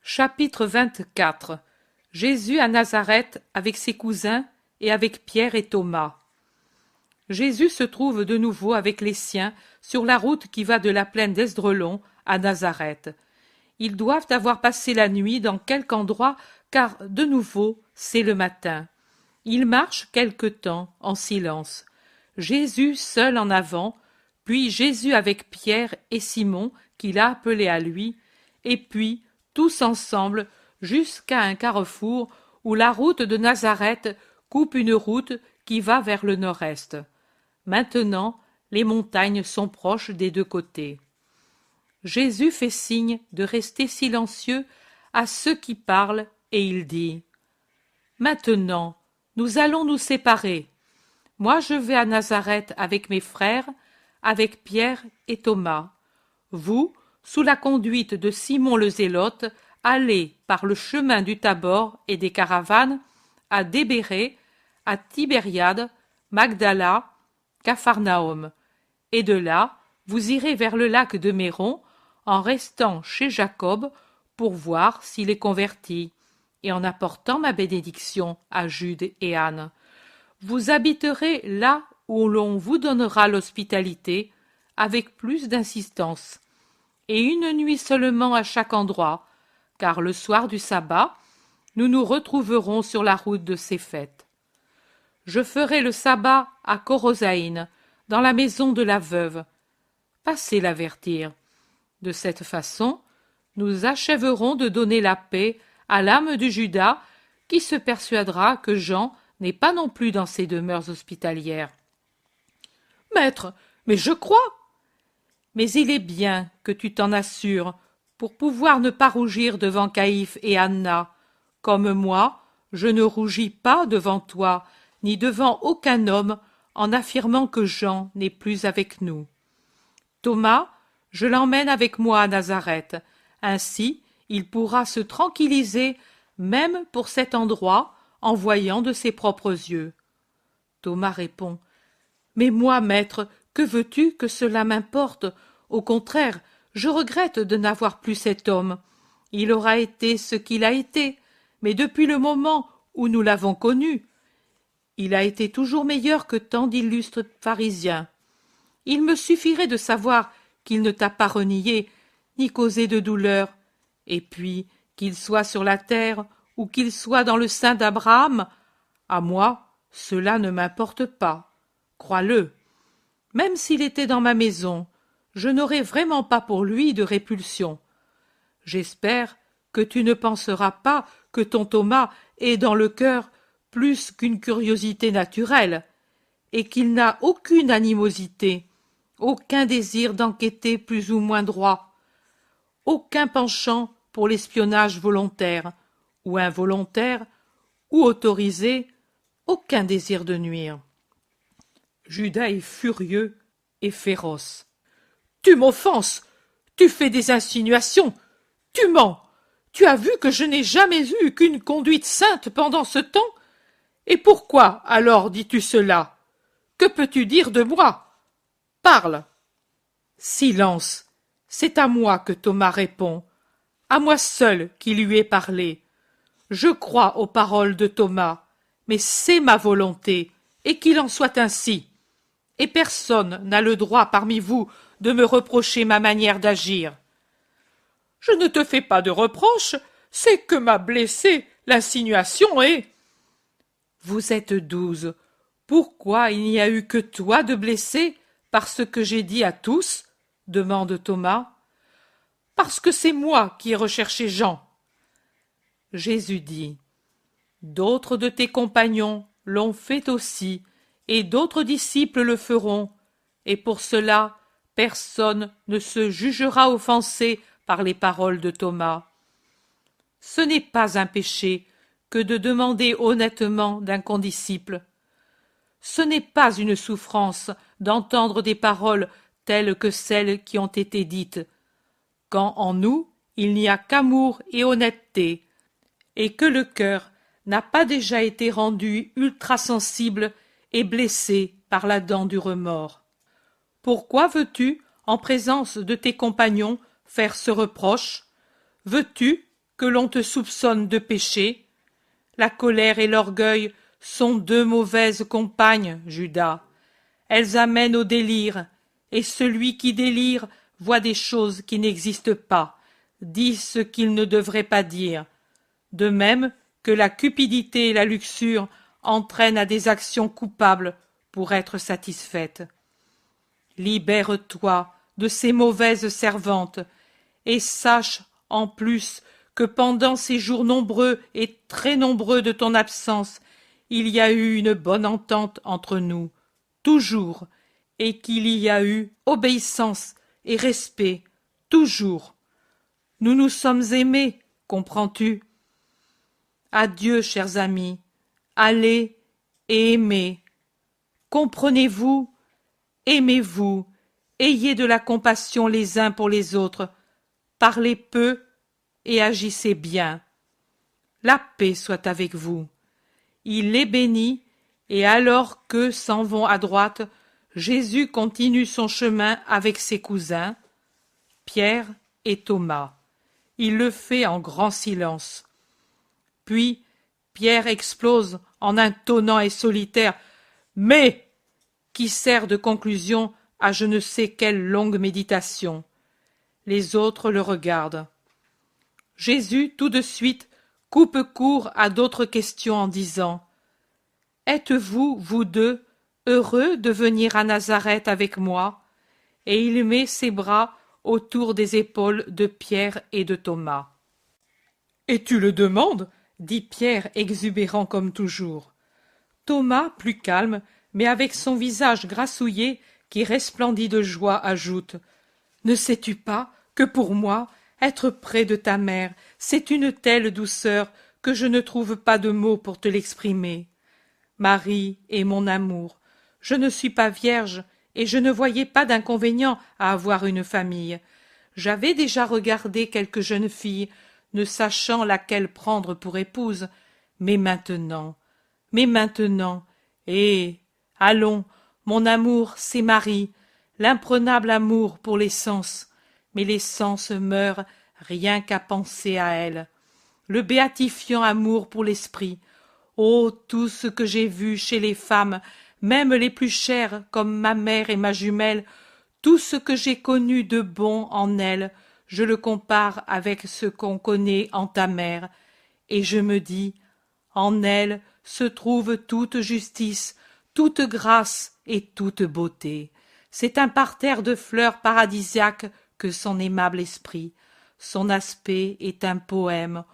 Chapitre 24. Jésus à Nazareth avec ses cousins et avec Pierre et Thomas. Jésus se trouve de nouveau avec les siens sur la route qui va de la plaine d'Esdrelon à Nazareth. Ils doivent avoir passé la nuit dans quelque endroit, car de nouveau c'est le matin. Ils marchent quelque temps en silence. Jésus seul en avant, puis Jésus avec Pierre et Simon qu'il a appelé à lui, et puis tous ensemble jusqu'à un carrefour où la route de Nazareth coupe une route qui va vers le nord-est. Maintenant, les montagnes sont proches des deux côtés. Jésus fait signe de rester silencieux à ceux qui parlent et il dit : Maintenant, nous allons nous séparer. Moi, je vais à Nazareth avec mes frères, avec Pierre et Thomas. Vous, sous la conduite de Simon le Zélote, allez par le chemin du Tabor et des caravanes à Débéré, à Tibériade, Magdala, Capharnaüm. Et de là, vous irez vers le lac de Méron, en restant chez Jacob pour voir s'il est converti, et en apportant ma bénédiction à Jude et Anne. Vous habiterez là où l'on vous donnera l'hospitalité, avec plus d'insistance, et une nuit seulement à chaque endroit, car le soir du sabbat, nous nous retrouverons sur la route de ces fêtes. Je ferai le sabbat à Corosaïne, dans la maison de la veuve. Passez l'avertir. De cette façon, nous achèverons de donner la paix à l'âme de Judas, qui se persuadera que Jean n'est pas non plus dans ses demeures hospitalières. Maître, mais je crois. Mais il est bien que tu t'en assures, pour pouvoir ne pas rougir devant Caïphe et Anna. Comme moi, je ne rougis pas devant toi, ni devant aucun homme, en affirmant que Jean n'est plus avec nous. Thomas, je l'emmène avec moi à Nazareth. Ainsi, il pourra se tranquilliser, même pour cet endroit, en voyant de ses propres yeux. Thomas répond : Mais moi, maître, que veux-tu que cela m'importe ? Au contraire, je regrette de n'avoir plus cet homme. Il aura été ce qu'il a été, mais depuis le moment où nous l'avons connu, il a été toujours meilleur que tant d'illustres pharisiens. Il me suffirait de savoir qu'il ne t'a pas renié, ni causé de douleur, et puis, qu'il soit sur la terre ou qu'il soit dans le sein d'Abraham, à moi, cela ne m'importe pas. Crois-le. Même s'il était dans ma maison, je n'aurais vraiment pas pour lui de répulsion. J'espère que tu ne penseras pas que ton Thomas ait dans le cœur plus qu'une curiosité naturelle, et qu'il n'a aucune animosité, aucun désir d'enquêter plus ou moins droit, aucun penchant pour l'espionnage volontaire, ou involontaire, ou autorisé, aucun désir de nuire. Judas est furieux et féroce. Tu m'offenses, tu fais des insinuations, tu mens. Tu as vu que je n'ai jamais eu qu'une conduite sainte pendant ce temps? Et pourquoi alors dis-tu cela? Que peux-tu dire de moi? Parle. Silence. C'est à moi que Thomas répond, à moi seul qui lui ai parlé. Je crois aux paroles de Thomas, mais c'est ma volonté, et qu'il en soit ainsi. Et personne n'a le droit parmi vous de me reprocher ma manière d'agir. Je ne te fais pas de reproche, c'est que m'a blessé l'insinuation et... Vous êtes 12. Pourquoi il n'y a eu que toi de blessé par ce que j'ai dit à tous? Demande Thomas. Parce que c'est moi qui ai recherché Jean. Jésus dit : D'autres de tes compagnons l'ont fait aussi, et d'autres disciples le feront, et pour cela personne ne se jugera offensé par les paroles de Thomas. Ce n'est pas un péché que de demander honnêtement d'un condisciple. Ce n'est pas une souffrance d'entendre des paroles telles que celles qui ont été dites, quand en nous il n'y a qu'amour et honnêteté, et que le cœur n'a pas déjà été rendu ultra-sensible et blessé par la dent du remords. Pourquoi veux-tu, en présence de tes compagnons, faire ce reproche? Veux-tu que l'on te soupçonne de péché? La colère et l'orgueil sont deux mauvaises compagnes, Judas. Elles amènent au délire, et celui qui délire voit des choses qui n'existent pas, dit ce qu'il ne devrait pas dire. De même que la cupidité et la luxure entraînent à des actions coupables pour être satisfaites. Libère-toi de ces mauvaises servantes, et sache en plus que pendant ces jours nombreux et très nombreux de ton absence, il y a eu une bonne entente entre nous, toujours, et qu'il y a eu obéissance et respect, toujours. Nous nous sommes aimés, comprends-tu? Adieu, chers amis, allez et aimez. Comprenez-vous? Aimez-vous, ayez de la compassion les uns pour les autres, parlez peu et agissez bien. La paix soit avec vous. Il les bénit, et alors qu'eux s'en vont à droite, Jésus continue son chemin avec ses cousins, Pierre et Thomas. Il le fait en grand silence. Puis Pierre explose en un tonnant et solitaire « Mais !» qui sert de conclusion à je ne sais quelle longue méditation. Les autres le regardent. Jésus, tout de suite, coupe court à d'autres questions en disant « Êtes-vous, vous deux, heureux de venir à Nazareth avec moi ?» Et il met ses bras autour des épaules de Pierre et de Thomas. « Et tu le demandes ?» dit Pierre, exubérant comme toujours. Thomas, plus calme, mais avec son visage grassouillé qui resplendit de joie, ajoute « Ne sais-tu pas que pour moi, être près de ta mère, c'est une telle douceur que je ne trouve pas de mots pour te l'exprimer. Marie est mon amour. Je ne suis pas vierge et je ne voyais pas d'inconvénient à avoir une famille. J'avais déjà regardé quelques jeunes filles, ne sachant laquelle prendre pour épouse, mais maintenant, allons, mon amour, c'est Marie, l'imprenable amour pour les sens, mais les sens meurent rien qu'à penser à elle. Le béatifiant amour pour l'esprit. Oh, tout ce que j'ai vu chez les femmes, même les plus chères comme ma mère et ma jumelle, tout ce que j'ai connu de bon en elles, je le compare avec ce qu'on connaît en ta mère, et je me dis, en elle se trouve toute justice, toute grâce et toute beauté. C'est un parterre de fleurs paradisiaques que son aimable esprit. Son aspect est un poème.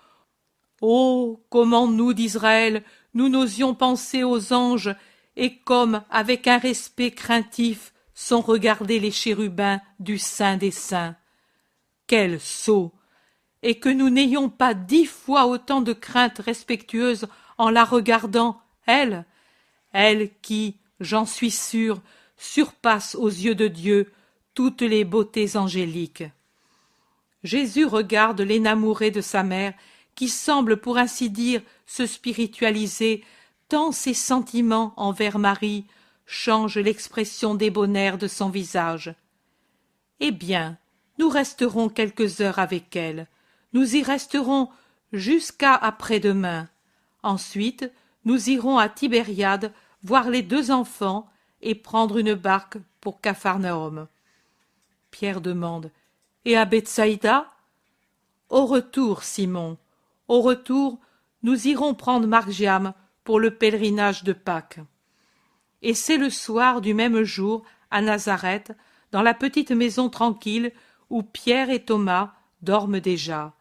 Oh, comment nous d'Israël, nous n'osions penser aux anges, et comme, avec un respect craintif, sont regardés les chérubins du Saint des Saints. Quel sot! Et que nous n'ayons pas 10 fois autant de crainte respectueuse en la regardant, elle qui, j'en suis sûre, surpasse aux yeux de Dieu toutes les beautés angéliques. Jésus regarde l'énamouré de sa mère, qui semble pour ainsi dire se spiritualiser, tant ses sentiments envers Marie changent l'expression débonnaire de son visage. Eh bien, nous resterons quelques heures avec elle. Nous y resterons jusqu'à après-demain. Ensuite, nous irons à Tibériade voir les 2 enfants et prendre une barque pour Capharnaüm. Pierre demande « Et à Bethsaïda ?» Au retour, Simon, au retour, nous irons prendre Margiam pour le pèlerinage de Pâques. Et c'est le soir du même jour, à Nazareth, dans la petite maison tranquille où Pierre et Thomas dorment déjà.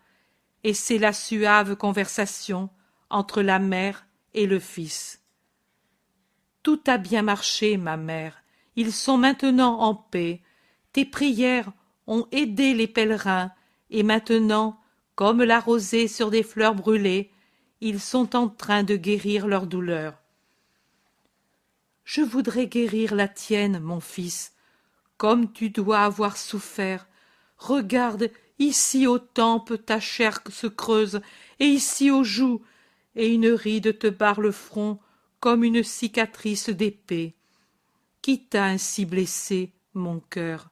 Et c'est la suave conversation entre la mère et le fils. Tout a bien marché, ma mère. Ils sont maintenant en paix. Tes prières ont aidé les pèlerins, et maintenant, comme la rosée sur des fleurs brûlées, ils sont en train de guérir leur douleur. Je voudrais guérir la tienne, mon fils, comme tu dois avoir souffert. Regarde, ici aux tempes ta chair se creuse, et ici aux joues, et une ride te barre le front comme une cicatrice d'épée. Qui t'a ainsi blessé, mon cœur?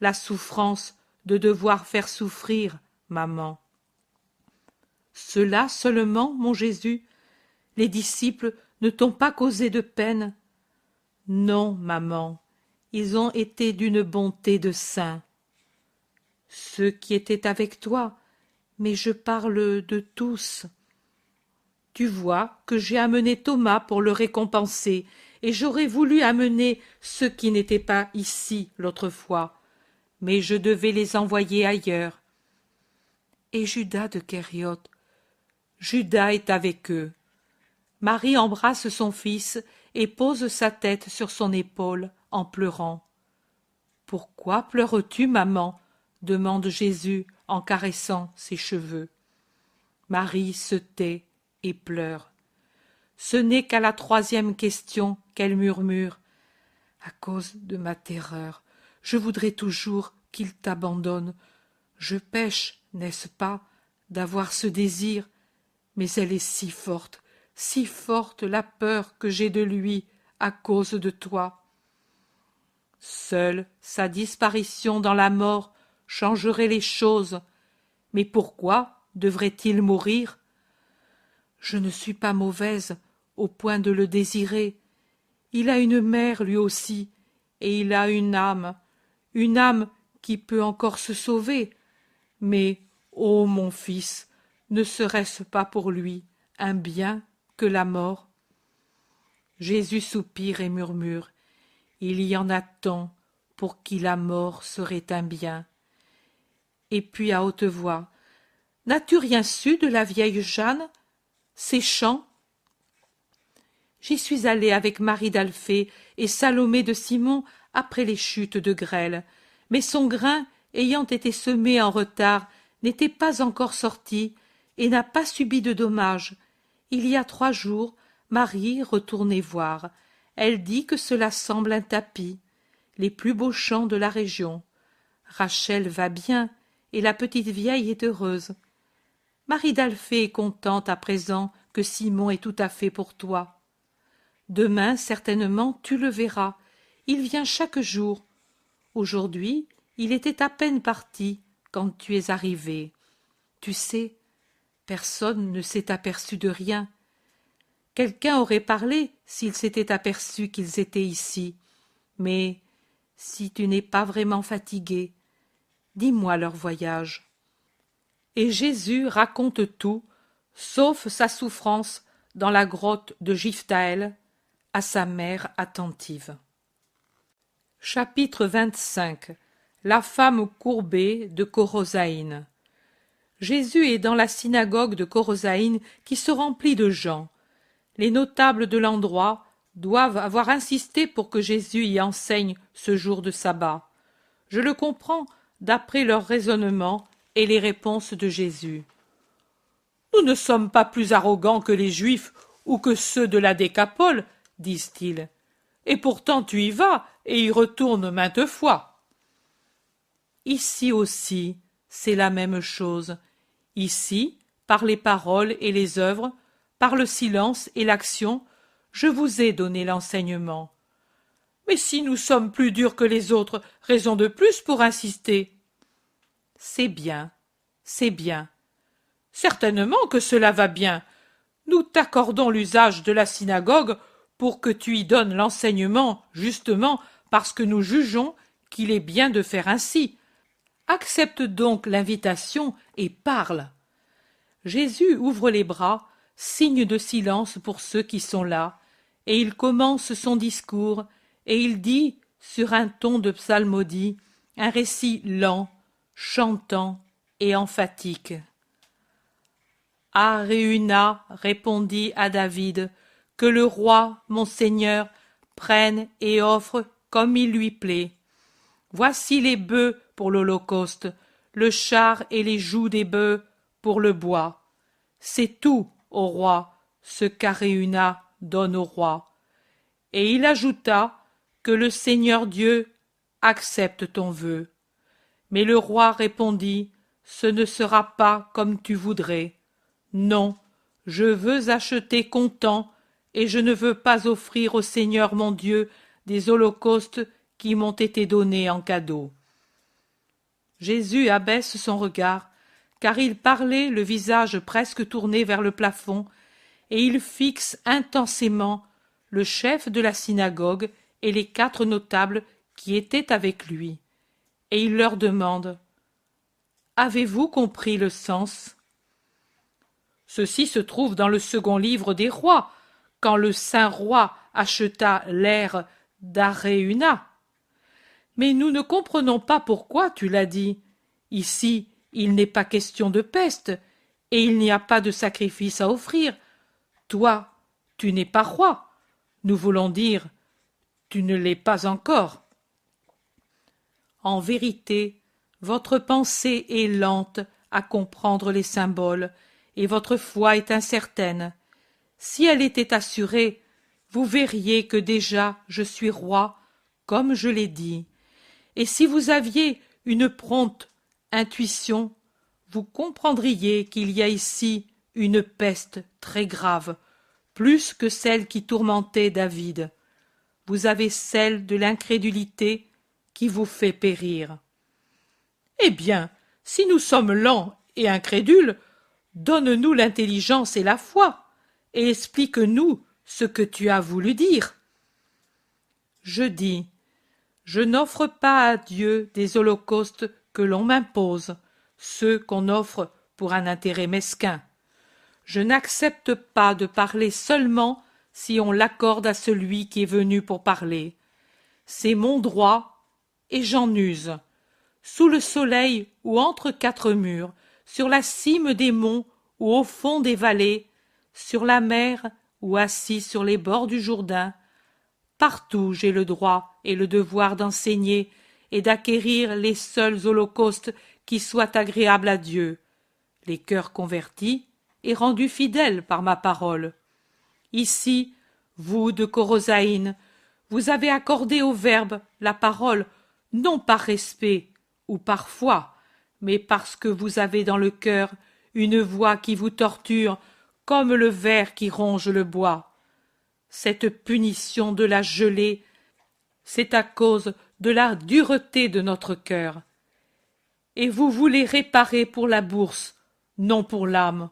La souffrance de devoir faire souffrir, maman. Cela seulement, mon Jésus? Les disciples ne t'ont pas causé de peine? Non, maman, ils ont été d'une bonté de saints. Ceux qui étaient avec toi, mais je parle de tous. Tu vois que j'ai amené Thomas pour le récompenser, et j'aurais voulu amener ceux qui n'étaient pas ici l'autre fois, mais je devais les envoyer ailleurs. Et Judas de Kériote, Judas est avec eux. Marie embrasse son fils et pose sa tête sur son épaule en pleurant. « Pourquoi pleures-tu, maman ?» demande Jésus en caressant ses cheveux. Marie se tait et pleure. Ce n'est qu'à la troisième question qu'elle murmure. « À cause de ma terreur, je voudrais toujours qu'il t'abandonne. Je pêche, n'est-ce pas, d'avoir ce désir, mais elle est si forte la peur que j'ai de lui à cause de toi. » Seule sa disparition dans la mort changerait les choses. Mais pourquoi devrait-il mourir? Je ne suis pas mauvaise au point de le désirer. Il a une mère lui aussi, et il a une âme qui peut encore se sauver. Mais, ô mon fils, ne serait-ce pas pour lui un bien que la mort? Jésus soupire et murmure. Il y en a tant pour qui la mort serait un bien. Et puis à haute voix, n'as-tu rien su de la vieille Jeanne? Ses chants? J'y suis allée avec Marie d'Alphée et Salomé de Simon après les chutes de grêle, mais son grain, ayant été semé en retard, n'était pas encore sorti et n'a pas subi de dommages. Il y a 3 jours, Marie retournait voir. Elle dit que cela semble un tapis, les plus beaux champs de la région. Rachel va bien, et la petite vieille est heureuse. Marie d'Alphée est contente à présent que Simon est tout à fait pour toi. Demain, certainement, tu le verras. Il vient chaque jour. Aujourd'hui, il était à peine parti quand tu es arrivé. Tu sais, personne ne s'est aperçu de rien. Quelqu'un aurait parlé s'il s'était aperçu qu'ils étaient ici. Mais si tu n'es pas vraiment fatigué, dis-moi leur voyage. Et Jésus raconte tout, sauf sa souffrance dans la grotte de Jiphtaël, à sa mère attentive. Chapitre 25. La femme courbée de Corosaïne. Jésus est dans la synagogue de Corosaïne qui se remplit de gens. Les notables de l'endroit doivent avoir insisté pour que Jésus y enseigne ce jour de sabbat. Je le comprends d'après leur raisonnement et les réponses de Jésus. Nous ne sommes pas plus arrogants que les Juifs ou que ceux de la Décapole, disent-ils. Et pourtant tu y vas et y retournes maintes fois. Ici aussi, c'est la même chose. Ici, par les paroles et les œuvres, par le silence et l'action, je vous ai donné l'enseignement. Mais si nous sommes plus durs que les autres, raison de plus pour insister. C'est bien, c'est bien. Certainement que cela va bien. Nous t'accordons l'usage de la synagogue pour que tu y donnes l'enseignement, justement parce que nous jugeons qu'il est bien de faire ainsi. Accepte donc l'invitation et parle. Jésus ouvre les bras, signe de silence pour ceux qui sont là, et il commence son discours, et il dit, sur un ton de psalmodie, un récit lent, chantant et emphatique. Araúna répondit à David, que le roi, mon Seigneur, prenne et offre comme il lui plaît. Voici les bœufs pour l'holocauste, le char et les jougs des bœufs pour le bois. C'est tout, ô roi, ce qu'Araúna donne au roi. Et il ajouta que le Seigneur Dieu accepte ton vœu. Mais le roi répondit, ce ne sera pas comme tu voudrais. Non, je veux acheter comptant, et je ne veux pas offrir au Seigneur mon Dieu des holocaustes qui m'ont été donnés en cadeau. Jésus abaisse son regard, car il parlait le visage presque tourné vers le plafond, et il fixe intensément le chef de la synagogue et les 4 notables qui étaient avec lui. Et il leur demande: « Avez-vous compris le sens ?» Ceci se trouve dans le second livre des rois, quand le saint roi acheta l'aire d'Aréuna. Mais nous ne comprenons pas pourquoi tu l'as dit. Ici, il n'est pas question de peste, et il n'y a pas de sacrifice à offrir. Toi, tu n'es pas roi. Nous voulons dire, tu ne l'es pas encore. En vérité, votre pensée est lente à comprendre les symboles, et votre foi est incertaine. Si elle était assurée, vous verriez que déjà je suis roi, comme je l'ai dit. Et si vous aviez une prompte intuition, vous comprendriez qu'il y a ici une peste très grave, plus que celle qui tourmentait David. Vous avez celle de l'incrédulité qui vous fait périr. Eh bien, si nous sommes lents et incrédules, donne-nous l'intelligence et la foi, et explique-nous ce que tu as voulu dire. Je dis: je n'offre pas à Dieu des holocaustes que l'on m'impose, ceux qu'on offre pour un intérêt mesquin. Je n'accepte pas de parler seulement si on l'accorde à celui qui est venu pour parler. C'est mon droit, et j'en use. Sous le soleil ou entre 4 murs, sur la cime des monts ou au fond des vallées, sur la mer ou assis sur les bords du Jourdain, partout j'ai le droit et le devoir d'enseigner et d'acquérir les seuls holocaustes qui soient agréables à Dieu, les cœurs convertis et rendus fidèles par ma parole. Ici, vous de Corosaïne, vous avez accordé au Verbe la parole, non par respect ou par foi, mais parce que vous avez dans le cœur une voix qui vous torture comme le ver qui ronge le bois. Cette punition de la gelée, c'est à cause de la dureté de notre cœur. Et vous voulez réparer pour la bourse, non pour l'âme.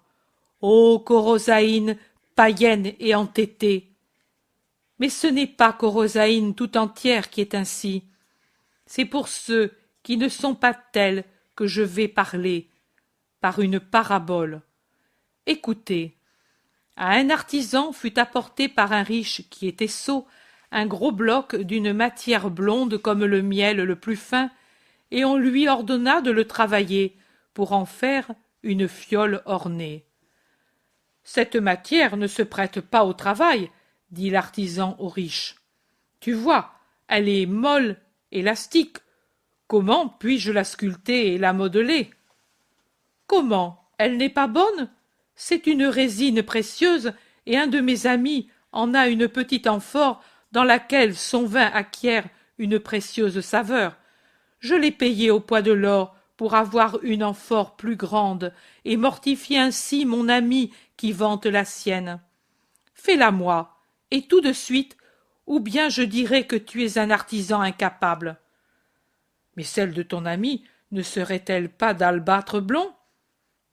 Ô Corosaïne, païenne et entêtée! Mais ce n'est pas Corosaïne tout entière qui est ainsi. C'est pour ceux qui ne sont pas tels que je vais parler, par une parabole. Écoutez. À un artisan fut apporté par un riche qui était sot un gros bloc d'une matière blonde comme le miel le plus fin, et on lui ordonna de le travailler pour en faire une fiole ornée. « Cette matière ne se prête pas au travail, » dit l'artisan au riche. « Tu vois, elle est molle, élastique. Comment puis-je la sculpter et la modeler ?»« Comment? Elle n'est pas bonne? C'est une résine précieuse, et un de mes amis en a une petite amphore dans laquelle son vin acquiert une précieuse saveur. Je l'ai payé au poids de l'or pour avoir une amphore plus grande et mortifier ainsi mon ami qui vante la sienne. Fais-la moi, et tout de suite, ou bien je dirai que tu es un artisan incapable. Mais celle de ton ami ne serait-elle pas d'albâtre blond?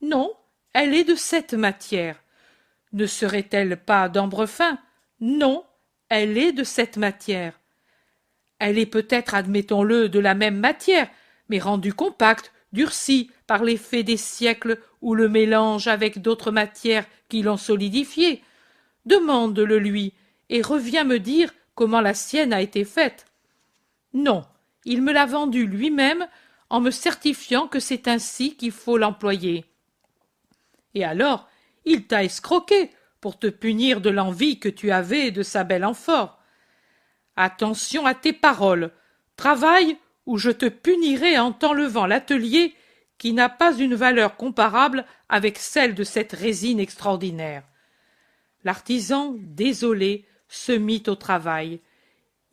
Non, elle est de cette matière. Ne serait-elle pas d'ambre fin? Non, elle est de cette matière. Elle est peut-être, admettons-le, de la même matière, mais rendue compacte, durcie par l'effet des siècles ou le mélange avec d'autres matières qui l'ont solidifiée. Demande-le lui, et reviens me dire comment la sienne a été faite. Non, il me l'a vendue lui-même en me certifiant que c'est ainsi qu'il faut l'employer. Et alors, il t'a escroqué pour te punir de l'envie que tu avais de sa belle amphore. Attention à tes paroles, travaille ou je te punirai en t'enlevant l'atelier qui n'a pas une valeur comparable avec celle de cette résine extraordinaire. L'artisan, désolé, se mit au travail.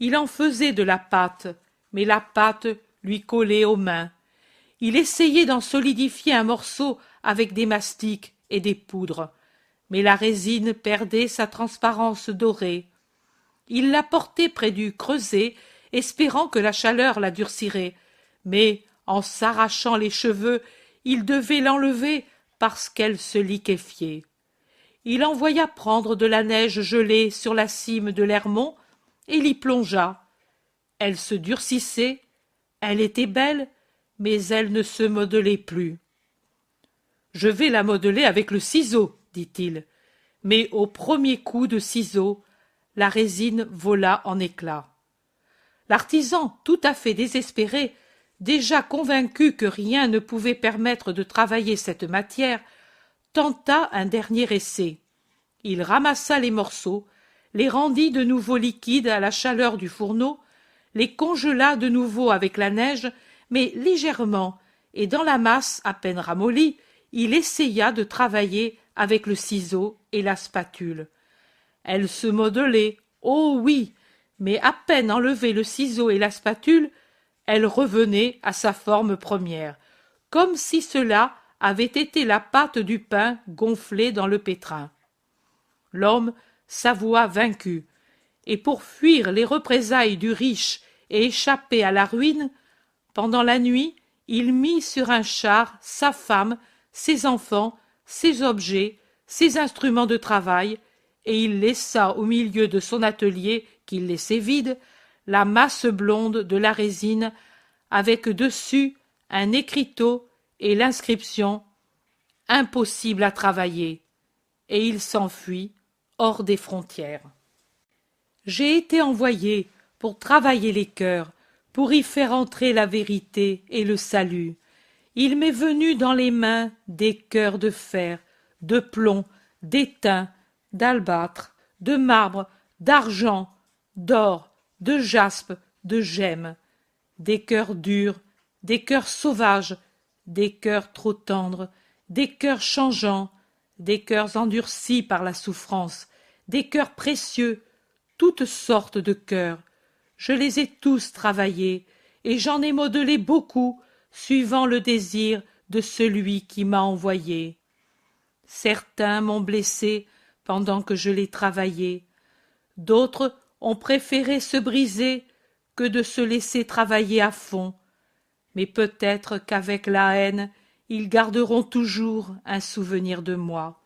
Il en faisait de la pâte, mais la pâte lui collait aux mains. Il essayait d'en solidifier un morceau avec des mastiques et des poudres, mais la résine perdait sa transparence dorée. Il la portait près du creuset, espérant que la chaleur la durcirait, mais, en s'arrachant les cheveux, il devait l'enlever parce qu'elle se liquéfiait. Il envoya prendre de la neige gelée sur la cime de l'Hermon et l'y plongea. Elle se durcissait, elle était belle, mais elle ne se modelait plus. « Je vais la modeler avec le ciseau, dit-il. » Mais au premier coup de ciseau, la résine vola en éclats. L'artisan, tout à fait désespéré, déjà convaincu que rien ne pouvait permettre de travailler cette matière, tenta un dernier essai. Il ramassa les morceaux, les rendit de nouveau liquides à la chaleur du fourneau, les congela de nouveau avec la neige, mais légèrement, et dans la masse à peine ramollie, il essaya de travailler avec le ciseau et la spatule. Elle se modelait, oh oui, mais à peine enlevé le ciseau et la spatule, elle revenait à sa forme première, comme si cela avait été la pâte du pain gonflée dans le pétrin. L'homme s'avoua vaincu, et pour fuir les représailles du riche et échapper à la ruine, pendant la nuit, il mit sur un char sa femme, ses enfants, ses objets, ses instruments de travail, et il laissa au milieu de son atelier, qu'il laissait vide, la masse blonde de la résine, avec dessus un écriteau et l'inscription « Impossible à travailler », et il s'enfuit hors des frontières. J'ai été envoyé pour travailler les cœurs, pour y faire entrer la vérité et le salut. Il m'est venu dans les mains des cœurs de fer, de plomb, d'étain, d'albâtre, de marbre, d'argent, d'or, de jaspe, de gemme, des cœurs durs, des cœurs sauvages, des cœurs trop tendres, des cœurs changeants, des cœurs endurcis par la souffrance, des cœurs précieux, toutes sortes de cœurs. Je les ai tous travaillés, et j'en ai modelé beaucoup, suivant le désir de celui qui m'a envoyé. Certains m'ont blessé pendant que je les travaillais, d'autres ont préféré se briser que de se laisser travailler à fond, mais peut-être qu'avec la haine, ils garderont toujours un souvenir de moi.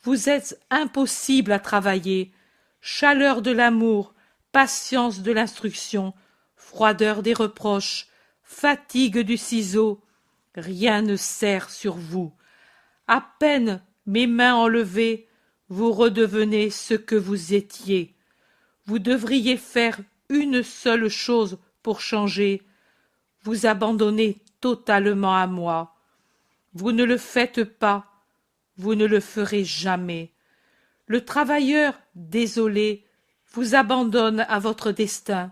Vous êtes impossible à travailler, chaleur de l'amour, patience de l'instruction, froideur des reproches, fatigue du ciseau, rien ne sert sur vous. À peine mes mains enlevées, vous redevenez ce que vous étiez. Vous devriez faire une seule chose pour changer, vous abandonner totalement à moi. Vous ne le faites pas, vous ne le ferez jamais. Le travailleur, désolé, vous abandonne à votre destin.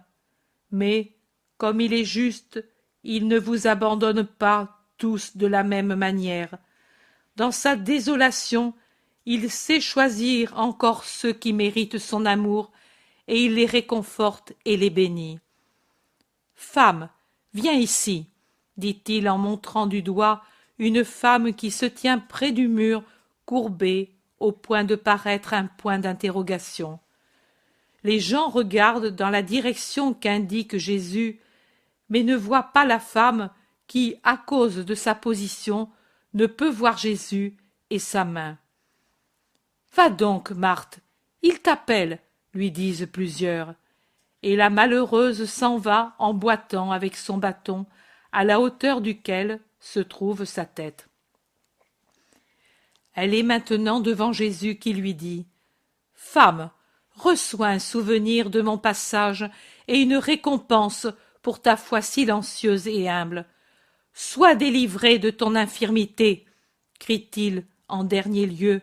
Mais, comme il est juste, il ne vous abandonne pas tous de la même manière. Dans sa désolation, il sait choisir encore ceux qui méritent son amour, et il les réconforte et les bénit. « Femme, viens ici, » dit-il en montrant du doigt une femme qui se tient près du mur, courbée, au point de paraître un point d'interrogation. Les gens regardent dans la direction qu'indique Jésus, mais ne voient pas la femme qui, à cause de sa position, ne peut voir Jésus et sa main. « Va donc, Marthe, il t'appelle, » lui disent plusieurs, et la malheureuse s'en va en boitant avec son bâton, à la hauteur duquel se trouve sa tête. Elle est maintenant devant Jésus qui lui dit « Femme, reçois un souvenir de mon passage et une récompense pour ta foi silencieuse et humble. Sois délivrée de ton infirmité, crie-t-il en dernier lieu,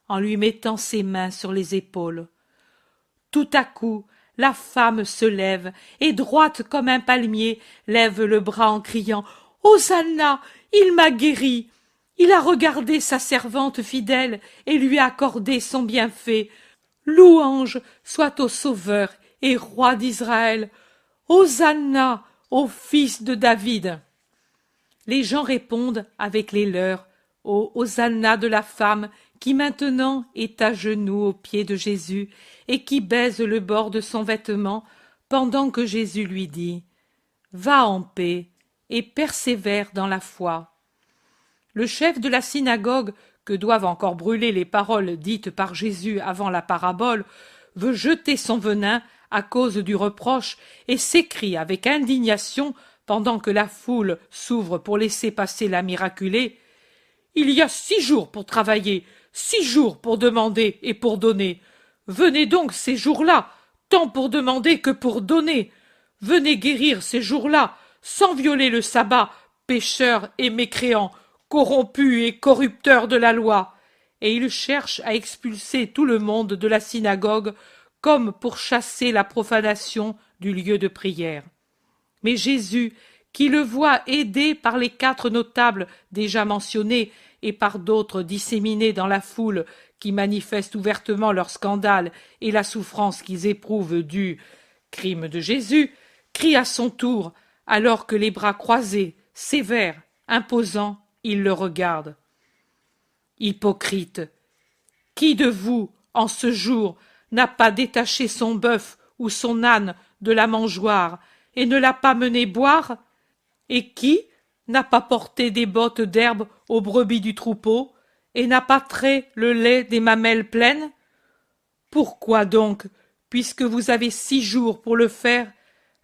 en lui mettant ses mains sur les épaules. Tout à coup, la femme se lève et, droite comme un palmier, lève le bras en criant « Hosanna, il m'a guéri ! Il a regardé sa servante fidèle et lui a accordé son bienfait. Louange soit au Sauveur et Roi d'Israël. Hosanna au fils de David. » Les gens répondent avec les leurs au Hosanna de la femme qui maintenant est à genoux aux pieds de Jésus et qui baise le bord de son vêtement pendant que Jésus lui dit « Va en paix et persévère dans la foi. » le chef de la synagogue, que doivent encore brûler les paroles dites par Jésus avant la parabole, veut jeter son venin à cause du reproche et s'écrie avec indignation pendant que la foule s'ouvre pour laisser passer la miraculée. Il y a 6 jours pour travailler, 6 jours pour demander et pour donner. Venez donc ces jours-là, tant pour demander que pour donner. Venez guérir ces jours-là, sans violer le sabbat, pécheurs et mécréants, corrompus et corrupteurs de la loi. Et il cherche à expulser tout le monde de la synagogue, comme pour chasser la profanation du lieu de prière. Mais Jésus, qui le voit aidé par les 4 notables déjà mentionnés et par d'autres disséminés dans la foule qui manifestent ouvertement leur scandale et la souffrance qu'ils éprouvent du crime de Jésus, crie à son tour, alors que les bras croisés, sévères, imposants, il le regarde. Hypocrite, qui de vous, en ce jour, n'a pas détaché son bœuf ou son âne de la mangeoire et ne l'a pas mené boire? Et qui n'a pas porté des bottes d'herbe aux brebis du troupeau et n'a pas trait le lait des mamelles pleines? Pourquoi donc, puisque vous avez 6 jours pour le faire,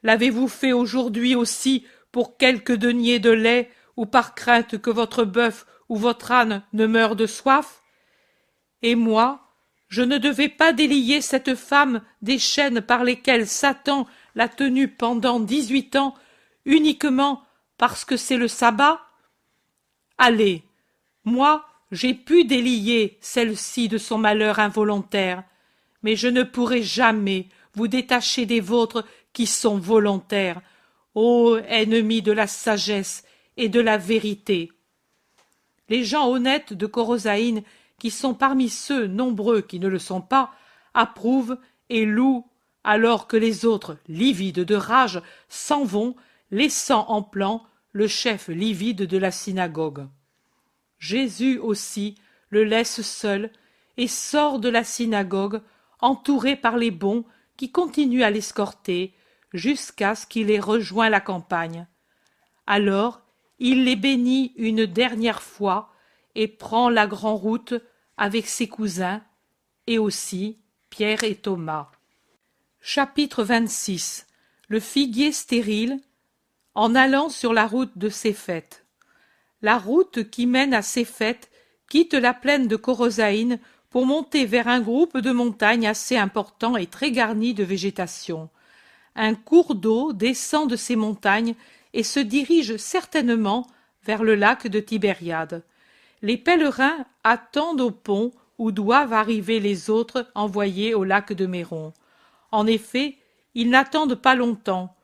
l'avez-vous fait aujourd'hui aussi pour quelques deniers de lait ou par crainte que votre bœuf ou votre âne ne meure de soif? Et moi, je ne devais pas délier cette femme des chaînes par lesquelles Satan l'a tenue pendant 18 ans, uniquement parce que c'est le sabbat? Allez, moi, j'ai pu délier celle-ci de son malheur involontaire, mais je ne pourrai jamais vous détacher des vôtres qui sont volontaires, ô ennemis de la sagesse et de la vérité. Les gens honnêtes de Corosaïne, qui sont parmi ceux nombreux qui ne le sont pas, approuvent et louent, alors que les autres, livides de rage, s'en vont, laissant en plan le chef livide de la synagogue. Jésus aussi le laisse seul et sort de la synagogue, entouré par les bons qui continuent à l'escorter jusqu'à ce qu'il ait rejoint la campagne. Alors il les bénit une dernière fois et prend la grande route avec ses cousins et aussi Pierre et Thomas. Chapitre 26. Le figuier stérile, en allant sur la route de Séphet. La route qui mène à Séphet quitte la plaine de Corosaïne pour monter vers un groupe de montagnes assez important et très garni de végétation. Un cours d'eau descend de ces montagnes et se dirige certainement vers le lac de Tibériade. Les pèlerins attendent au pont où doivent arriver les autres envoyés au lac de Méron. En effet, ils n'attendent pas longtemps.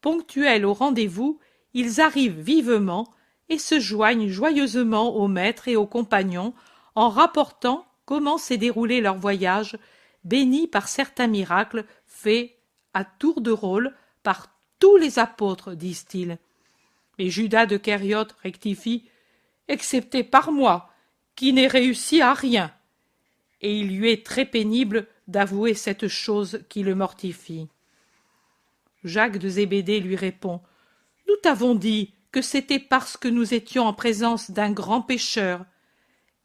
Ponctuels au rendez-vous, ils arrivent vivement et se joignent joyeusement au maître et aux compagnons en rapportant comment s'est déroulé leur voyage, béni par certains miracles faits à tour de rôle par tous les apôtres, disent-ils. Mais Judas de Kériote rectifie, excepté par moi, qui n'ai réussi à rien. Et il lui est très pénible d'avouer cette chose qui le mortifie. Jacques de Zébédée lui répond, nous t'avons dit que c'était parce que nous étions en présence d'un grand pécheur.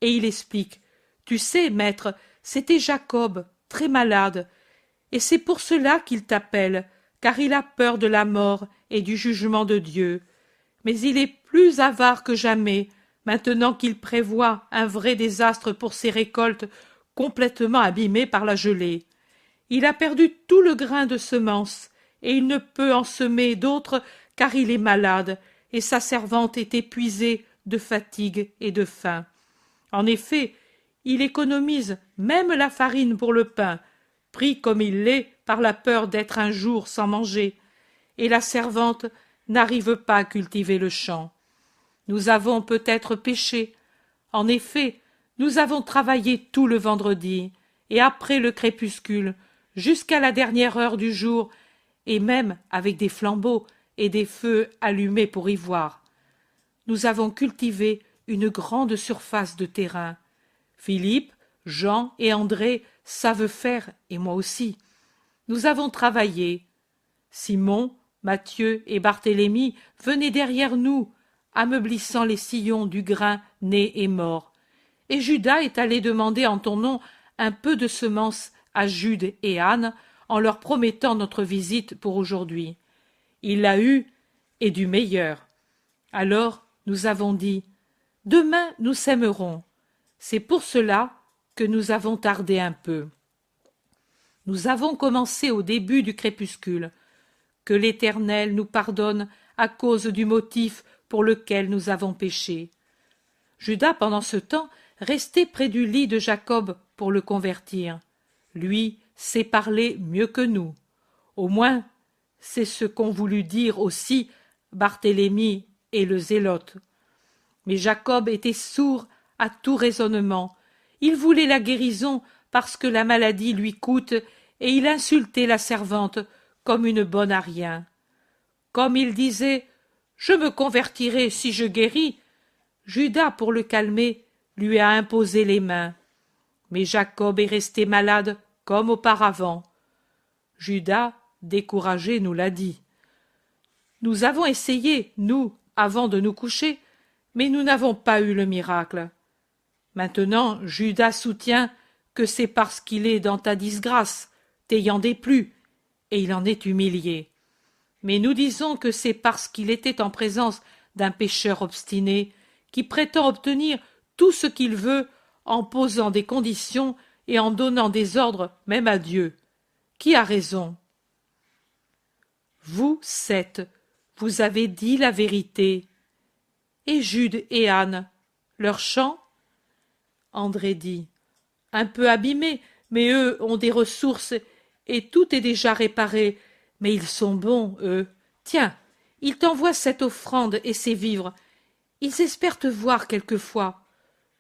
Et il explique, tu sais, maître, c'était Jacob, très malade, et c'est pour cela qu'il t'appelle, car il a peur de la mort et du jugement de Dieu. Mais il est plus avare que jamais, maintenant qu'il prévoit un vrai désastre pour ses récoltes complètement abîmées par la gelée. Il a perdu tout le grain de semences, et il ne peut en semer d'autres car il est malade, et sa servante est épuisée de fatigue et de faim. En effet, il économise même la farine pour le pain, pris comme il l'est par la peur d'être un jour sans manger, et la servante n'arrive pas à cultiver le champ. Nous avons peut-être péché. En effet, nous avons travaillé tout le vendredi, et après le crépuscule, jusqu'à la dernière heure du jour, et même avec des flambeaux et des feux allumés pour y voir. Nous avons cultivé une grande surface de terrain. Philippe, Jean et André savent faire, et moi aussi. Nous avons travaillé. Simon, Matthieu et Barthélemy venaient derrière nous, ameublissant les sillons du grain né et mort. Et Judas est allé demander en ton nom un peu de semences à Jude et Anne, en leur promettant notre visite pour aujourd'hui. Il l'a eu, et du meilleur. Alors nous avons dit, demain nous sèmerons. C'est pour cela que nous avons tardé un peu. Nous avons commencé au début du crépuscule. Que l'Éternel nous pardonne à cause du motif pour lequel nous avons péché. Judas, pendant ce temps, restait près du lit de Jacob pour le convertir. Lui sait parler mieux que nous. Au moins, c'est ce qu'ont voulu dire aussi Barthélemy et le Zélote. Mais Jacob était sourd à tout raisonnement. Il voulait la guérison parce que la maladie lui coûte, et il insultait la servante comme une bonne à rien. Comme il disait « Je me convertirai si je guéris », Judas, pour le calmer, lui a imposé les mains. Mais Jacob est resté malade comme auparavant. Judas, découragé, nous l'a dit. Nous avons essayé, nous, avant de nous coucher, mais nous n'avons pas eu le miracle. Maintenant, Judas soutient que c'est parce qu'il est dans ta disgrâce, t'ayant déplu, et il en est humilié. Mais nous disons que c'est parce qu'il était en présence d'un pécheur obstiné, qui prétend obtenir tout ce qu'il veut en posant des conditions et en donnant des ordres même à Dieu. Qui a raison? Vous, Seth, vous avez dit la vérité. Et Jude et Anne, leur chant? André dit, un peu abîmés, mais eux ont des ressources, et tout est déjà réparé, mais ils sont bons, eux. Tiens, ils t'envoient cette offrande et ces vivres. Ils espèrent te voir quelquefois.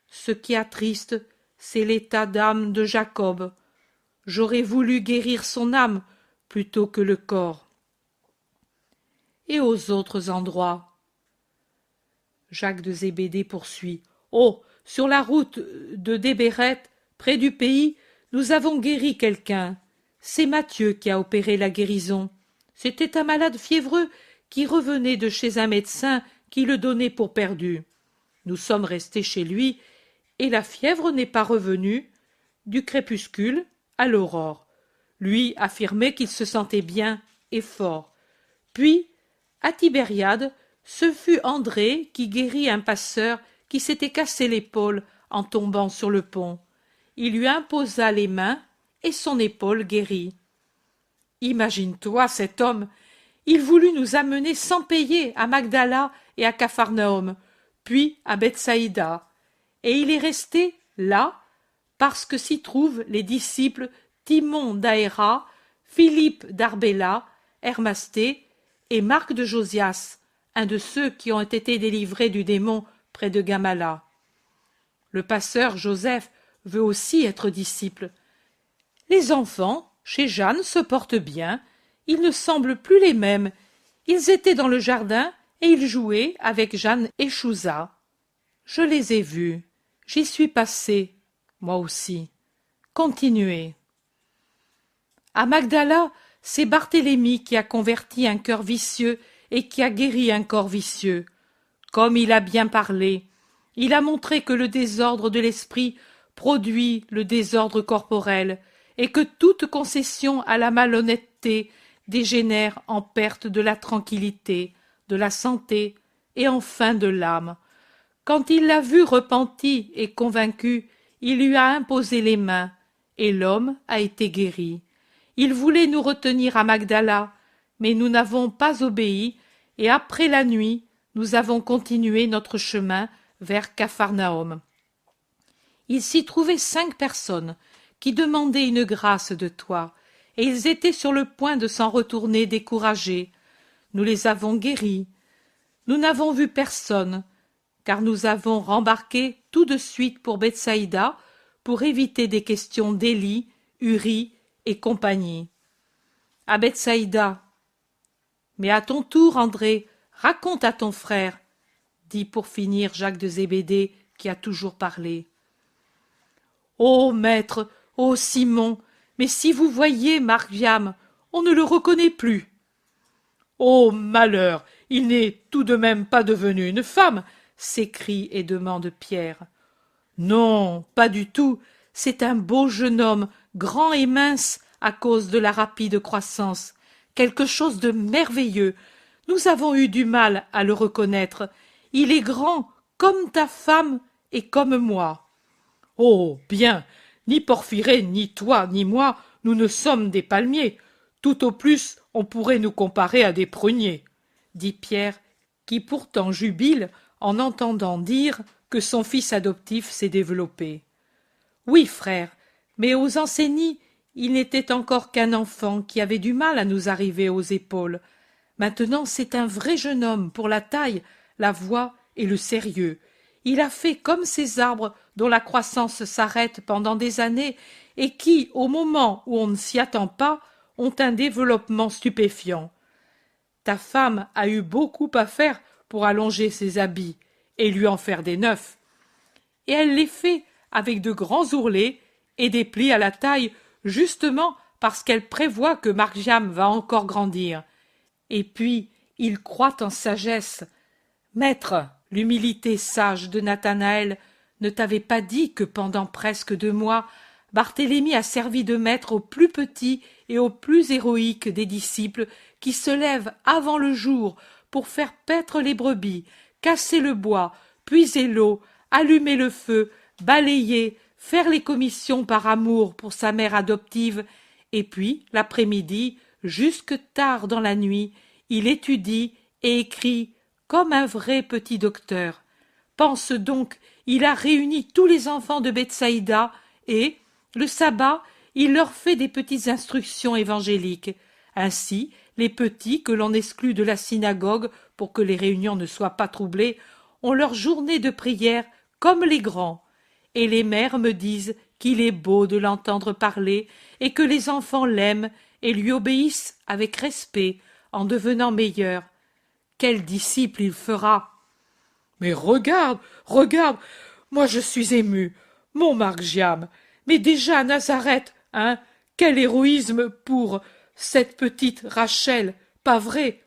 Ce qui attriste, c'est l'état d'âme de Jacob. J'aurais voulu guérir son âme plutôt que le corps. Et aux autres endroits? Jacques de Zébédée poursuit. Oh, sur la route de Débéret, près du pays, nous avons guéri quelqu'un. C'est Matthieu qui a opéré la guérison. C'était un malade fiévreux qui revenait de chez un médecin qui le donnait pour perdu. Nous sommes restés chez lui, et la fièvre n'est pas revenue, du crépuscule à l'aurore. Lui affirmait qu'il se sentait bien et fort. Puis, à Tibériade, ce fut André qui guérit un passeur qui s'était cassé l'épaule en tombant sur le pont. Il lui imposa les mains, et son épaule guérit. Imagine-toi cet homme, il voulut nous amener sans payer à Magdala et à Capharnaüm, puis à Bethsaïda, et il est resté là parce que s'y trouvent les disciples Timon d'Aéra, Philippe d'Arbéla, Hermasté et Marc de Josias, un de ceux qui ont été délivrés du démon près de Gamala. Le passeur Joseph veut aussi être disciple. Les enfants, chez Jeanne, se portent bien, ils ne semblent plus les mêmes. Ils étaient dans le jardin et ils jouaient avec Jeanne et Chouza. Je les ai vus, j'y suis passé, moi aussi. Continuez. À Magdala, c'est Barthélemy qui a converti un cœur vicieux et qui a guéri un corps vicieux. Comme il a bien parlé, il a montré que le désordre de l'esprit produit le désordre corporel, et que toute concession à la malhonnêteté dégénère en perte de la tranquillité, de la santé et enfin de l'âme. Quand il l'a vu repenti et convaincu, il lui a imposé les mains, et l'homme a été guéri. Il voulait nous retenir à Magdala, mais nous n'avons pas obéi, et après la nuit, nous avons continué notre chemin vers Capharnaüm. Il s'y trouvait 5 personnes qui demandaient une grâce de toi, et ils étaient sur le point de s'en retourner découragés. Nous les avons guéris. Nous n'avons vu personne, car nous avons rembarqué tout de suite pour Bethsaïda pour éviter des questions d'Élie, Uri et compagnie. À Bethsaïda. Mais à ton tour, André, raconte à ton frère, dit pour finir Jacques de Zébédée, qui a toujours parlé. Ô maître, ô Simon, mais si vous voyiez Marc Viam, on ne le reconnaît plus. Ô malheur, il n'est tout de même pas devenu une femme, s'écrie et demande Pierre. Non, pas du tout, c'est un beau jeune homme, grand et mince à cause de la rapide croissance, quelque chose de merveilleux. Nous avons eu du mal à le reconnaître. Il est grand comme ta femme et comme moi. Oh, bien, ni Porphyrée, ni toi, ni moi, nous ne sommes des palmiers. Tout au plus, on pourrait nous comparer à des pruniers, dit Pierre, qui pourtant jubile en entendant dire que son fils adoptif s'est développé. Oui, frère, mais aux Ancenis, il n'était encore qu'un enfant qui avait du mal à nous arriver aux épaules. Maintenant, c'est un vrai jeune homme pour la taille, la voix et le sérieux. Il a fait comme ces arbres dont la croissance s'arrête pendant des années et qui, au moment où on ne s'y attend pas, ont un développement stupéfiant. Ta femme a eu beaucoup à faire pour allonger ses habits et lui en faire des neufs. Et elle les fait avec de grands ourlets et des plis à la taille, justement parce qu'elle prévoit que Margiam va encore grandir. Et puis, il croit en sagesse. Maître, l'humilité sage de Nathanaël ne t'avait pas dit que pendant presque 2 mois, Barthélemy a servi de maître aux plus petits et aux plus héroïques des disciples qui se lèvent avant le jour pour faire paître les brebis, casser le bois, puiser l'eau, allumer le feu, balayer, faire les commissions par amour pour sa mère adoptive, et puis, l'après-midi, jusque tard dans la nuit, il étudie et écrit comme un vrai petit docteur. Pense donc, il a réuni tous les enfants de Bethsaïda et, le sabbat, il leur fait des petites instructions évangéliques. Ainsi, les petits que l'on exclut de la synagogue pour que les réunions ne soient pas troublées ont leur journée de prière comme les grands. Et les mères me disent qu'il est beau de l'entendre parler et que les enfants l'aiment et lui obéissent avec respect en devenant meilleurs. Quel disciple il fera! Mais regarde, regarde, moi je suis ému, mon Margiam, mais déjà à Nazareth, hein, quel héroïsme pour cette petite Rachel, pas vrai?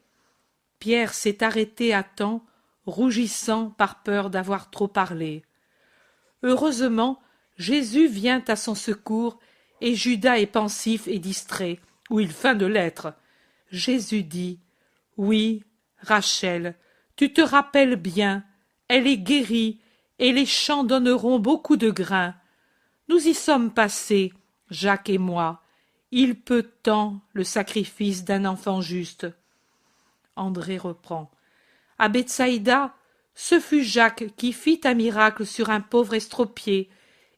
Pierre s'est arrêté à temps, rougissant par peur d'avoir trop parlé. Heureusement, Jésus vient à son secours, et Judas est pensif et distrait, ou il feint de l'être. Jésus dit, « Oui, Rachel, tu te rappelles bien, elle est guérie, et les champs donneront beaucoup de grains. Nous y sommes passés, Jacques et moi. Il peut tant le sacrifice d'un enfant juste. » André reprend. À Bethsaïda, ce fut Jacques qui fit un miracle sur un pauvre estropié,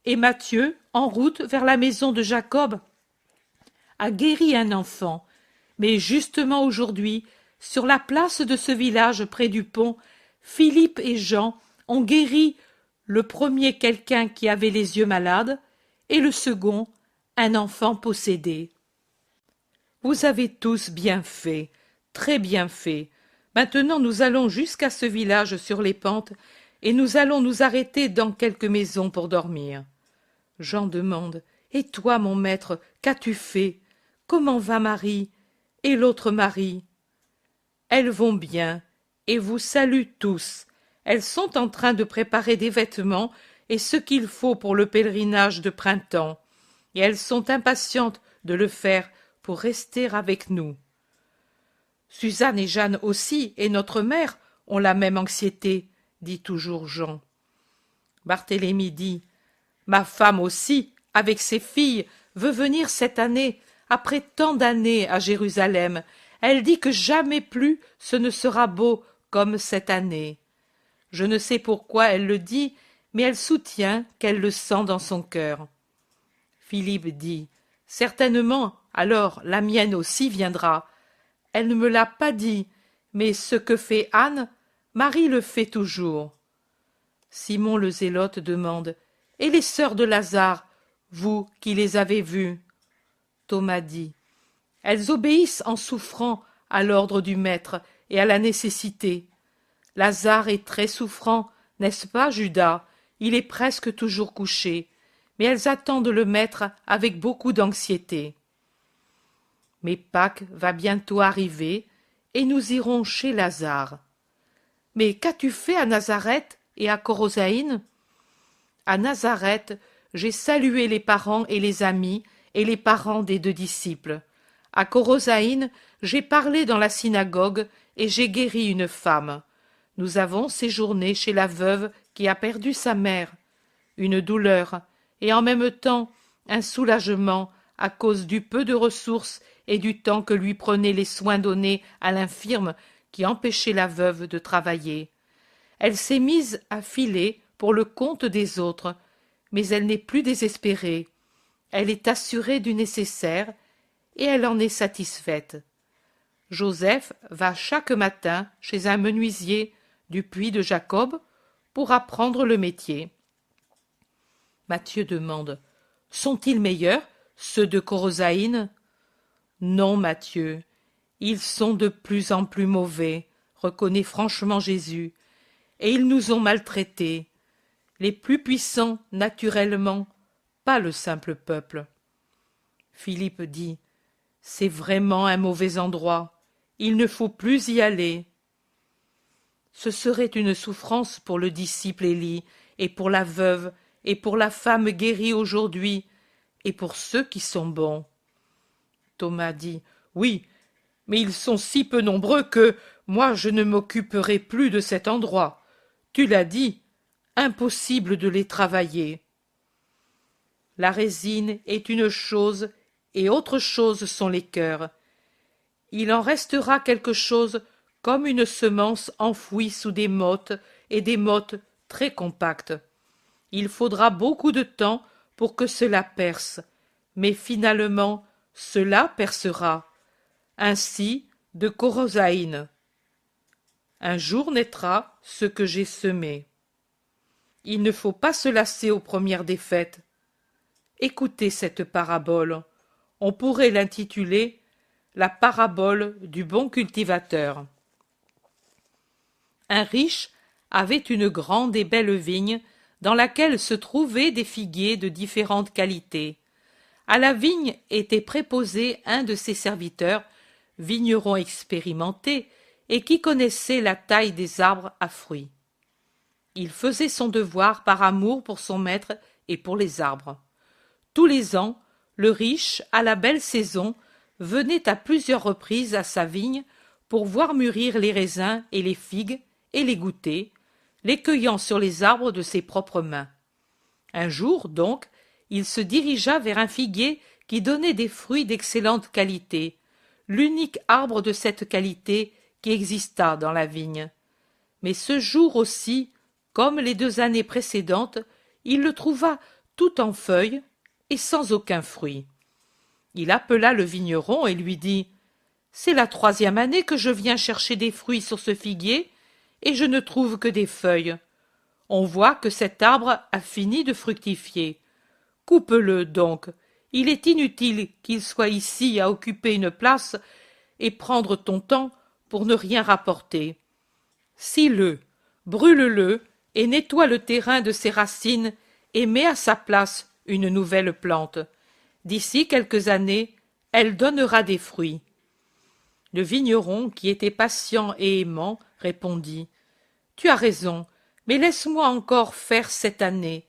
et Matthieu, en route vers la maison de Jacob, a guéri un enfant. Mais justement aujourd'hui, sur la place de ce village près du pont, Philippe et Jean ont guéri le premier quelqu'un qui avait les yeux malades, et le second un enfant possédé. Vous avez tous bien fait, très bien fait. Maintenant nous allons jusqu'à ce village sur les pentes, et nous allons nous arrêter dans quelques maisons pour dormir. Jean demande, « Et toi, mon maître, qu'as-tu fait? Comment va Marie? Et l'autre Marie? » Elles vont bien, et vous saluent tous. Elles sont en train de préparer des vêtements et ce qu'il faut pour le pèlerinage de printemps, et elles sont impatientes de le faire pour rester avec nous. Suzanne et Jeanne aussi, et notre mère, ont la même anxiété, dit toujours Jean. Barthélemy dit, « Ma femme aussi, avec ses filles, veut venir cette année, après tant d'années à Jérusalem. Elle dit que jamais plus ce ne sera beau comme cette année. » Je ne sais pourquoi elle le dit, mais elle soutient qu'elle le sent dans son cœur. Philippe dit, « Certainement, alors la mienne aussi viendra. Elle ne me l'a pas dit, mais ce que fait Anne, Marie le fait toujours. » Simon le Zélote demande, « Et les sœurs de Lazare, vous qui les avez vues ?» Thomas dit, « Elles obéissent en souffrant à l'ordre du Maître et à la nécessité. Lazare est très souffrant, n'est-ce pas, Judas? Il est presque toujours couché, mais elles attendent le Maître avec beaucoup d'anxiété. » Mais Pâques va bientôt arriver, et nous irons chez Lazare. Mais qu'as-tu fait à Nazareth et à Korosaïn? À Nazareth, j'ai salué les parents et les amis et les parents des 2 disciples. À Korosaïn, j'ai parlé dans la synagogue et j'ai guéri une femme. Nous avons séjourné chez la veuve qui a perdu sa mère. Une douleur et en même temps un soulagement à cause du peu de ressources et du temps que lui prenaient les soins donnés à l'infirme qui empêchait la veuve de travailler. Elle s'est mise à filer pour le compte des autres, mais elle n'est plus désespérée. Elle est assurée du nécessaire et elle en est satisfaite. Joseph va chaque matin chez un menuisier du puits de Jacob pour apprendre le métier. Matthieu demande: sont-ils meilleurs, ceux de Korosaïn? Non, Matthieu, ils sont de plus en plus mauvais, reconnaît franchement Jésus, et ils nous ont maltraités, les plus puissants naturellement, pas le simple peuple. Philippe dit: c'est vraiment un mauvais endroit, il ne faut plus y aller. Ce serait une souffrance pour le disciple Élie, et pour la veuve, et pour la femme guérie aujourd'hui, et pour ceux qui sont bons. Thomas dit: oui, mais ils sont si peu nombreux que moi je ne m'occuperai plus de cet endroit. Tu l'as dit, impossible de les travailler. La résine est une chose, et autre chose sont les cœurs. Il en restera quelque chose comme une semence enfouie sous des mottes, et des mottes très compactes. Il faudra beaucoup de temps pour que cela perce, mais finalement cela percera. Ainsi de Korosaïn. Un jour naîtra ce que j'ai semé. Il ne faut pas se lasser aux premières défaites. Écoutez cette parabole. On pourrait l'intituler la parabole du bon cultivateur. Un riche avait une grande et belle vigne dans laquelle se trouvaient des figuiers de différentes qualités. À la vigne était préposé un de ses serviteurs, vigneron expérimenté, et qui connaissait la taille des arbres à fruits. Il faisait son devoir par amour pour son maître et pour les arbres. Tous les ans, le riche, à la belle saison, venait à plusieurs reprises à sa vigne pour voir mûrir les raisins et les figues et les goûter, les cueillant sur les arbres de ses propres mains. Un jour, donc, il se dirigea vers un figuier qui donnait des fruits d'excellente qualité, l'unique arbre de cette qualité qui existât dans la vigne. Mais ce jour aussi, comme les 2 années précédentes, il le trouva tout en feuilles et sans aucun fruit. Il appela le vigneron et lui dit: « C'est la 3e année que je viens chercher des fruits sur ce figuier, et je ne trouve que des feuilles. On voit que cet arbre a fini de fructifier. Coupe-le donc, il est inutile qu'il soit ici à occuper une place et prendre ton temps pour ne rien rapporter. Scie-le, brûle-le et nettoie le terrain de ses racines et mets à sa place une nouvelle plante. D'ici quelques années, elle donnera des fruits. » Le vigneron, qui était patient et aimant, répondit: « Tu as raison, mais laisse-moi encore faire cette année.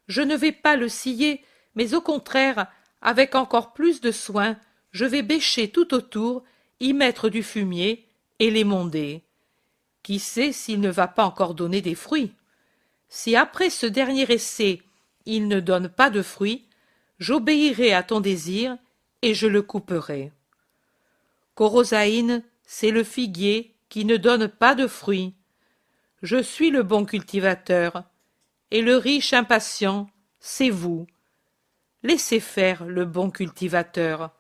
Je ne vais pas le scier, mais au contraire, avec encore plus de soin, je vais bêcher tout autour, y mettre du fumier et l'émonder. Qui sait s'il ne va pas encore donner des fruits? Si après ce dernier essai, il ne donne pas de fruits, j'obéirai à ton désir et je le couperai. Korosaïn, c'est le figuier qui ne donne pas de fruits. Je suis le bon cultivateur, et le riche impatient, c'est vous. Laissez faire le bon cultivateur. »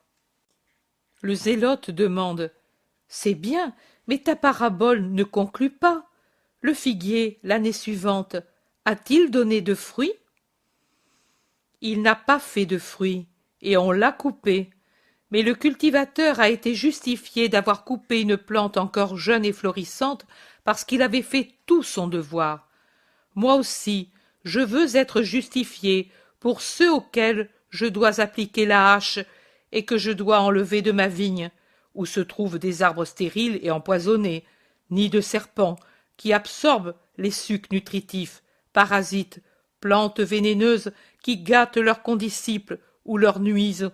Le zélote demande: « C'est bien, mais ta parabole ne conclut pas. Le figuier, l'année suivante, a-t-il donné de fruits? » Il n'a pas fait de fruits, et on l'a coupé. Mais le cultivateur a été justifié d'avoir coupé une plante encore jeune et florissante parce qu'il avait fait tout son devoir. Moi aussi, je veux être justifié pour ceux auxquels je dois appliquer la hache et que je dois enlever de ma vigne, où se trouvent des arbres stériles et empoisonnés, ni de serpents, qui absorbent les sucs nutritifs, parasites, plantes vénéneuses qui gâtent leurs condisciples ou leur nuisent,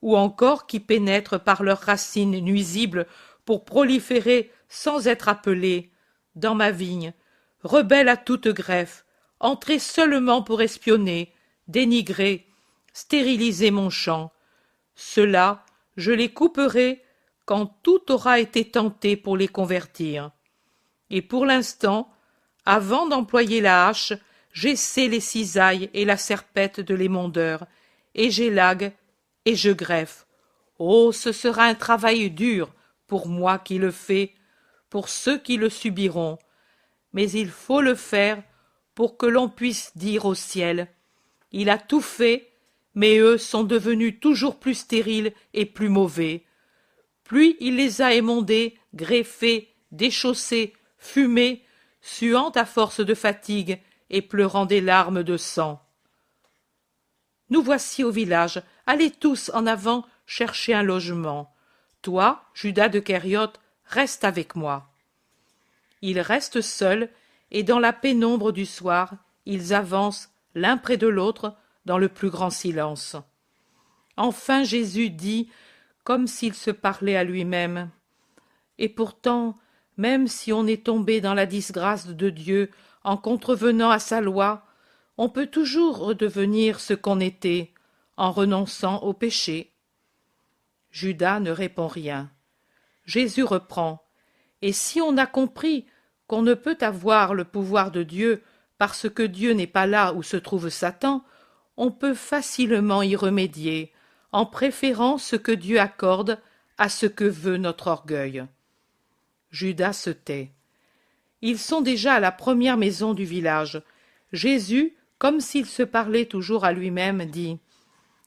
ou encore qui pénètrent par leurs racines nuisibles pour proliférer sans être appelés, dans ma vigne, rebelles à toute greffe, entrés seulement pour espionner, dénigrer, stériliser mon champ. Ceux-là, je les couperai quand tout aura été tenté pour les convertir. Et pour l'instant, avant d'employer la hache, j'essaie les cisailles et la serpette de l'émondeur, et j'élague et je greffe. Oh, ce sera un travail dur pour moi qui le fais, pour ceux qui le subiront, mais il faut le faire pour que l'on puisse dire au ciel: il a tout fait, mais eux sont devenus toujours plus stériles et plus mauvais. Puis il les a émondés, greffés, déchaussés, fumés, suant à force de fatigue et pleurant des larmes de sang. Nous voici au village, allez tous en avant chercher un logement. Toi, Judas de Kériote, reste avec moi. Ils restent seuls, et dans la pénombre du soir, ils avancent l'un près de l'autre dans le plus grand silence. Enfin Jésus dit, comme s'il se parlait à lui-même: et pourtant, même si on est tombé dans la disgrâce de Dieu en contrevenant à sa loi, on peut toujours redevenir ce qu'on était, en renonçant au péché. Judas ne répond rien. Jésus reprend: et si on a compris qu'on ne peut avoir le pouvoir de Dieu parce que Dieu n'est pas là où se trouve Satan, on peut facilement y remédier, en préférant ce que Dieu accorde à ce que veut notre orgueil. Judas se tait. Ils sont déjà à la première maison du village. Jésus, comme s'il se parlait toujours à lui-même, dit: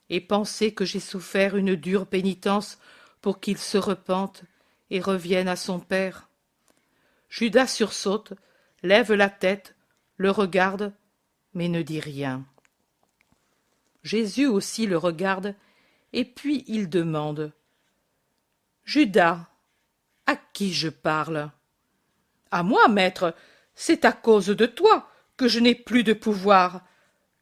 et pensez que j'ai souffert une dure pénitence pour qu'il se repente et revienne à son Père. Judas sursaute, lève la tête, le regarde, mais ne dit rien. Jésus aussi le regarde, et puis il demande: Judas, à qui je parle? À moi, maître, c'est à cause de toi que je n'ai plus de pouvoir,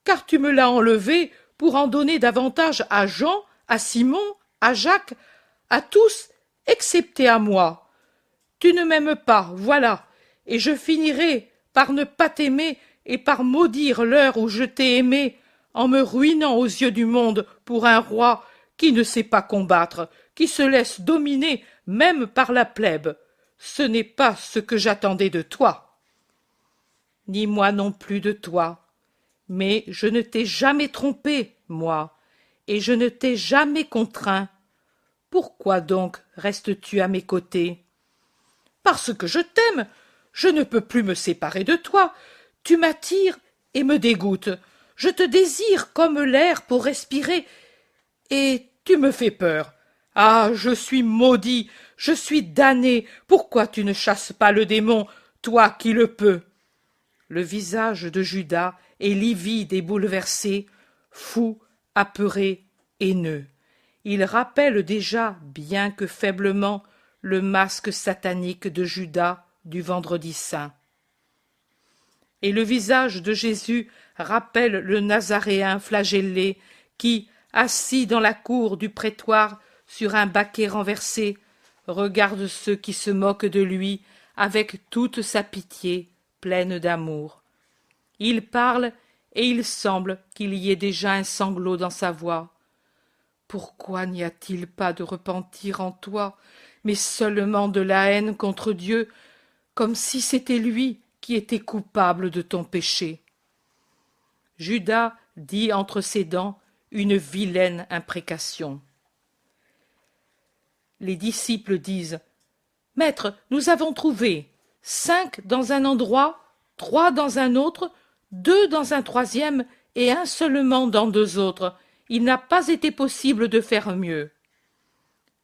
car tu me l'as enlevé pour en donner davantage à Jean, à Simon, à Jacques, à tous, excepté à moi. Tu ne m'aimes pas, voilà, et je finirai par ne pas t'aimer et par maudire l'heure où je t'ai aimé, en me ruinant aux yeux du monde pour un roi qui ne sait pas combattre, qui se laisse dominer même par la plèbe. Ce n'est pas ce que j'attendais de toi. Ni moi non plus de toi. Mais je ne t'ai jamais trompé, moi, et je ne t'ai jamais contraint. Pourquoi donc restes-tu à mes côtés? Parce que je t'aime. Je ne peux plus me séparer de toi. Tu m'attires et me dégoûtes. Je te désire comme l'air pour respirer, et tu me fais peur. Ah, je suis maudit, je suis damné. Pourquoi tu ne chasses pas le démon, toi qui le peux? Le visage de Judas est livide et bouleversé, fou, apeuré, haineux. Il rappelle déjà, bien que faiblement, le masque satanique de Judas du Vendredi saint. Et le visage de Jésus rappelle le Nazaréen flagellé qui, assis dans la cour du prétoire sur un baquet renversé, regarde ceux qui se moquent de lui avec toute sa pitié pleine d'amour. Il parle et il semble qu'il y ait déjà un sanglot dans sa voix. Pourquoi n'y a-t-il pas de repentir en toi, mais seulement de la haine contre Dieu, comme si c'était lui qui était coupable de ton péché? Judas dit entre ses dents une vilaine imprécation. Les disciples disent: Maître, nous avons trouvé 5 dans un endroit, 3 dans un autre, 2 dans un troisième et 1 seulement dans 2 autres. Il n'a pas été possible de faire mieux.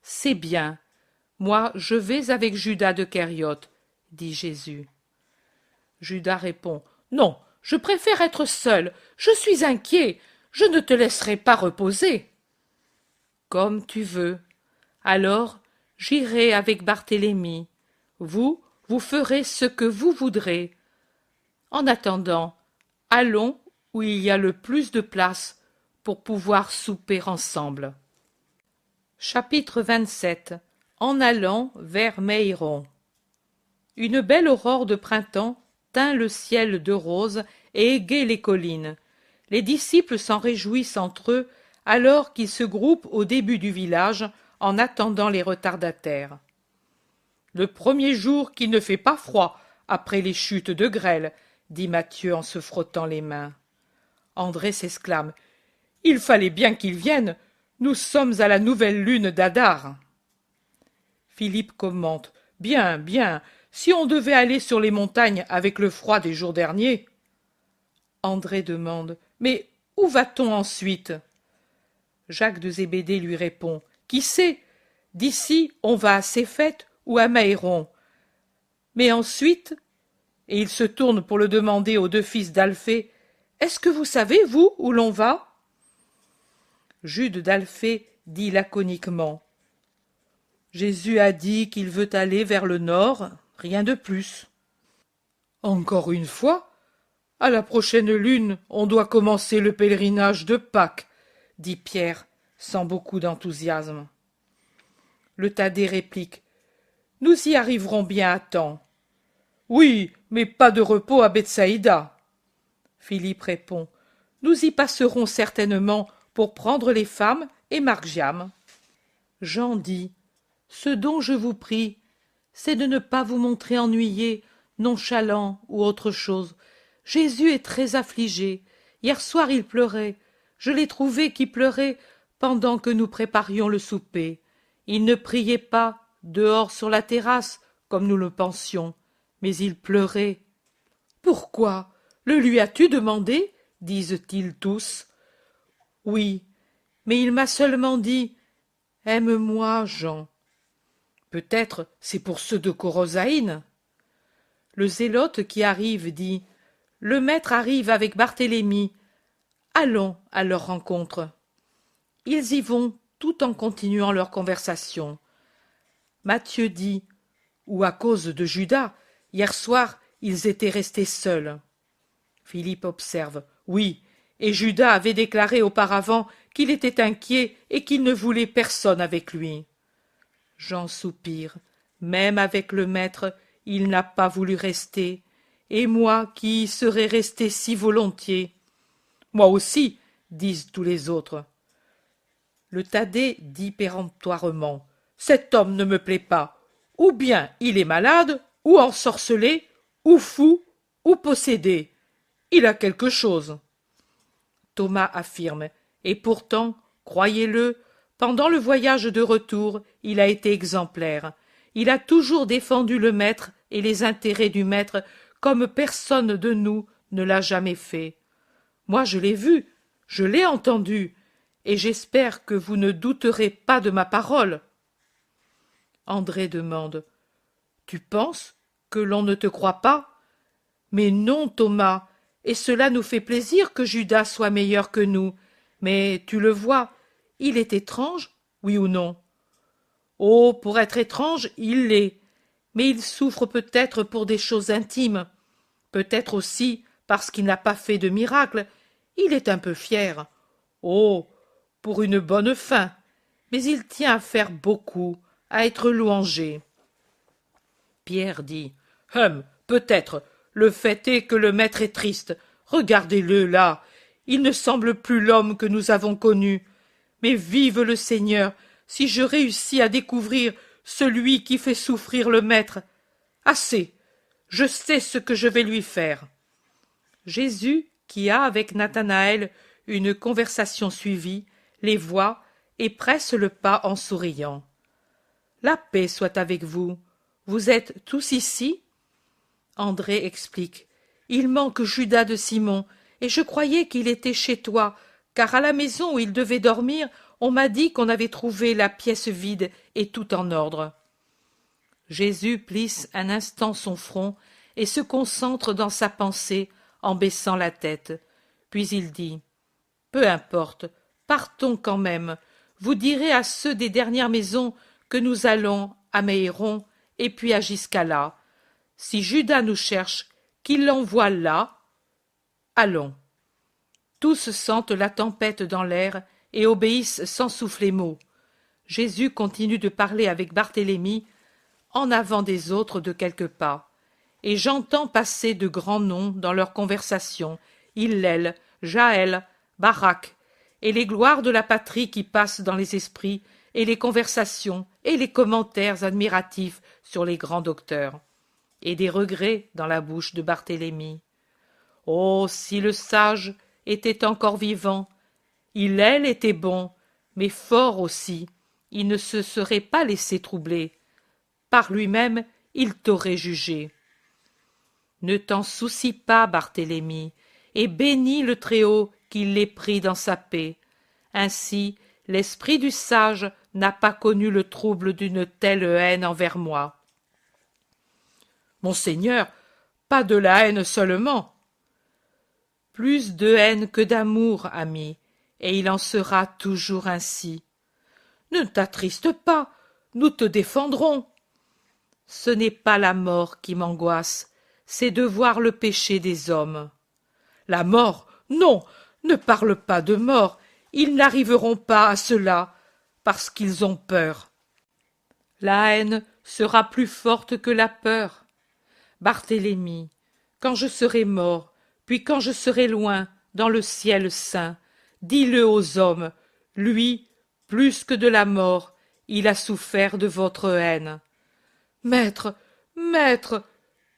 C'est bien. Moi, je vais avec Judas de Kériote, dit Jésus. Judas répond: Non, je préfère être seul. Je suis inquiet. Je ne te laisserai pas reposer. Comme tu veux. Alors, J'irai avec Barthélemy. Vous, vous ferez ce que vous voudrez. En attendant, allons où il y a le plus de place pour pouvoir souper ensemble. Chapitre 27. En allant vers Meyron. Une belle aurore de printemps teint le ciel de rose et égaie les collines. Les disciples s'en réjouissent entre eux alors qu'ils se groupent au début du village en attendant les retardataires. Le premier jour qu'il ne fait pas froid après les chutes de grêle, dit Matthieu en se frottant les mains. André s'exclame. Il fallait bien qu'ils viennent. Nous sommes à la nouvelle lune d'Adar. Philippe commente. Bien, bien, si on devait aller sur les montagnes avec le froid des jours derniers. André demande. Mais où va-t-on ensuite? Jacques de Zébédée lui répond. Qui sait? D'ici, on va à Céphète ou à Maëron. Mais ensuite, et il se tourne pour le demander aux deux fils d'Alphée, est-ce que vous savez, vous, où l'on va? Jude d'Alphée dit laconiquement. Jésus a dit qu'il veut aller vers le nord, rien de plus. Encore une fois, à la prochaine lune, on doit commencer le pèlerinage de Pâques, dit Pierre, sans beaucoup d'enthousiasme. Le Thaddée réplique. Nous y arriverons bien à temps. Oui, mais pas de repos à Bethsaïda. Philippe répond. Nous y passerons certainement pour prendre les femmes et Margiam. Jean dit. Ce dont je vous prie, c'est de ne pas vous montrer ennuyé, nonchalant ou autre chose. Jésus est très affligé. Hier soir il pleurait. Je l'ai trouvé qui pleurait pendant que nous préparions le souper. Il ne priait pas dehors sur la terrasse comme nous le pensions, mais il pleurait. Pourquoi? Le lui as-tu demandé? disent-ils tous. Oui, mais il m'a seulement dit aime-moi, Jean. Peut-être c'est pour ceux de Corosaïne. Le zélote qui arrive dit le maître arrive avec Barthélemy. Allons à leur rencontre. Ils y vont tout en continuant leur conversation. Matthieu dit ou à cause de Judas, hier soir ils étaient restés seuls. Philippe observe. Oui, et Judas avait déclaré auparavant qu'il était inquiet et qu'il ne voulait personne avec lui. Jean soupire. Même avec le maître, il n'a pas voulu rester. Et moi qui y serais resté si volontiers. Moi aussi, disent tous les autres. Le Thaddée dit péremptoirement. Cet homme ne me plaît pas. Ou bien il est malade, ou ensorcelé, ou fou, ou possédé. Il a quelque chose. Thomas affirme. Et pourtant, croyez-le, pendant le voyage de retour, il a été exemplaire. Il a toujours défendu le maître et les intérêts du maître comme personne de nous ne l'a jamais fait. Moi je l'ai vu, je l'ai entendu, et j'espère que vous ne douterez pas de ma parole. André demande. Tu penses que l'on ne te croit pas? Mais non, Thomas, et cela nous fait plaisir que Judas soit meilleur que nous. Mais tu le vois, il est étrange, oui ou non? Oh, pour être étrange, il l'est. Mais il souffre peut-être pour des choses intimes. Peut-être aussi parce qu'il n'a pas fait de miracle. Il est un peu fier. Oh, pour une bonne fin. Mais il tient à faire beaucoup, à être louangé. Pierre dit. Peut-être. Le fait est que le maître est triste. Regardez-le là. Il ne semble plus l'homme que nous avons connu. Mais vive le Seigneur, si je réussis à découvrir celui qui fait souffrir le maître. Assez. Je sais ce que je vais lui faire. Jésus, qui a avec Nathanaël une conversation suivie, les voit et presse le pas en souriant. La paix soit avec vous. Vous êtes tous ici? André explique. Il manque Judas de Simon, et je croyais qu'il était chez toi, car à la maison où il devait dormir, on m'a dit qu'on avait trouvé la pièce vide et tout en ordre. Jésus plisse un instant son front et se concentre dans sa pensée en baissant la tête. Puis il dit « Peu importe, partons quand même. Vous direz à ceux des dernières maisons que nous allons à Méhéron et puis à Giscala. Si Judas nous cherche, qu'il l'envoie là. Allons. » Tous sentent la tempête dans l'air et obéissent sans souffler mot. Jésus continue de parler avec Barthélemy, en avant des autres de quelques pas. Et j'entends passer de grands noms dans leur conversation, Hillel, Jaël, Barak, et les gloires de la patrie qui passent dans les esprits, et les conversations, et les commentaires admiratifs sur les grands docteurs, et des regrets dans la bouche de Barthélemy. Oh, si le sage était encore vivant! Hillel était bon, mais fort aussi, il ne se serait pas laissé troubler. Par lui-même, il t'aurait jugé. Ne t'en soucie pas, Barthélemy, et bénis le Très-Haut qui l'ait pris dans sa paix. Ainsi, l'esprit du sage n'a pas connu le trouble d'une telle haine envers moi. Monseigneur, pas de la haine seulement. Plus de haine que d'amour, ami, et il en sera toujours ainsi. Ne t'attriste pas, nous te défendrons. Ce n'est pas la mort qui m'angoisse, c'est de voir le péché des hommes. La mort? Non, ne parle pas de mort, ils n'arriveront pas à cela, parce qu'ils ont peur. La haine sera plus forte que la peur. Barthélemy, quand je serai mort, puis quand je serai loin, dans le ciel saint, dis-le aux hommes, lui, plus que de la mort, il a souffert de votre haine. Maître, maître,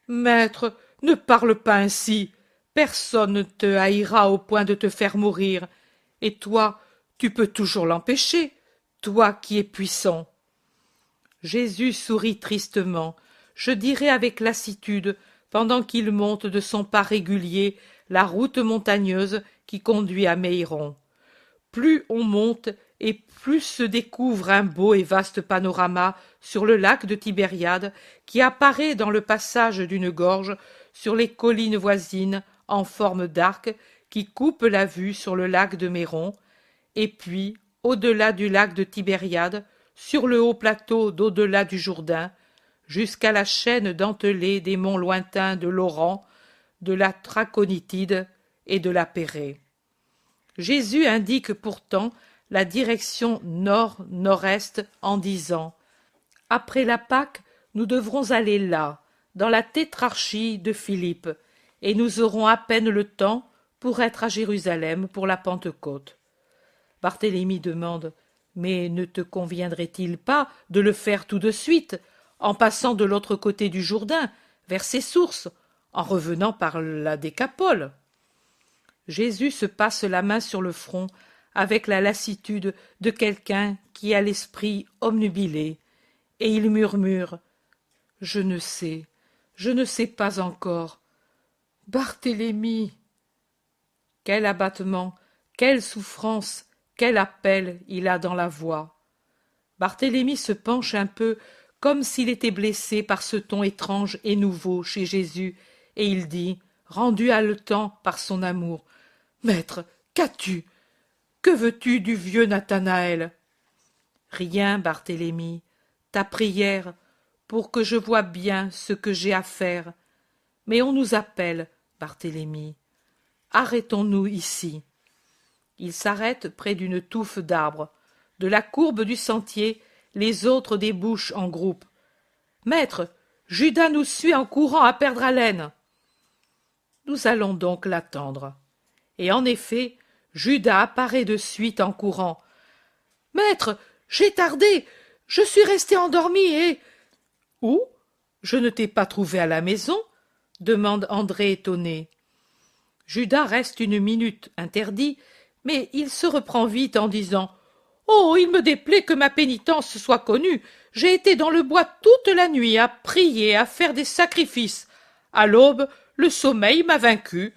maître, ne parle pas ainsi. Personne ne te haïra au point de te faire mourir. Et toi, tu peux toujours l'empêcher, toi qui es puissant. Jésus sourit tristement, je dirais avec lassitude, pendant qu'il monte de son pas régulier la route montagneuse qui conduit à Méhéron. Plus on monte, et plus se découvre un beau et vaste panorama sur le lac de Tibériade qui apparaît dans le passage d'une gorge sur les collines voisines en forme d'arc qui coupent la vue sur le lac de Méron, et puis, au-delà du lac de Tibériade, sur le haut plateau d'au-delà du Jourdain, jusqu'à la chaîne dentelée des monts lointains de l'Oran, de la Traconitide et de la Pérée. Jésus indique pourtant la direction nord-nord-est en disant « Après la Pâque, nous devrons aller là, dans la tétrarchie de Philippe, et nous aurons à peine le temps pour être à Jérusalem pour la Pentecôte. » Barthélemy demande « Mais ne te conviendrait-il pas de le faire tout de suite, en passant de l'autre côté du Jourdain, vers ses sources, en revenant par la Décapole ?» Jésus se passe la main sur le front avec la lassitude de quelqu'un qui a l'esprit obnubilé, et il murmure « Je ne sais pas encore. Barthélemy !» Quel abattement, quelle souffrance, quel appel il a dans la voix. Barthélemy se penche un peu comme s'il était blessé par ce ton étrange et nouveau chez Jésus, et il dit, rendu haletant par son amour, « Maître, qu'as-tu? Que veux-tu du vieux Nathanaël ?» « Rien, Barthélemy, ta prière, pour que je voie bien ce que j'ai à faire. Mais on nous appelle, Barthélemy. Arrêtons-nous ici. » Il s'arrête près d'une touffe d'arbres. De la courbe du sentier, les autres débouchent en groupe. « Maître, Judas nous suit en courant à perdre haleine. » Nous allons donc l'attendre. Et en effet, Judas apparaît de suite en courant. « Maître, j'ai tardé, je suis resté endormi et… »« Où? Je ne t'ai pas trouvé à la maison ?» demande André étonné. Judas reste une minute interdit, mais il se reprend vite en disant « Oh, il me déplaît que ma pénitence soit connue. J'ai été dans le bois toute la nuit à prier, à faire des sacrifices. À l'aube, le sommeil m'a vaincu.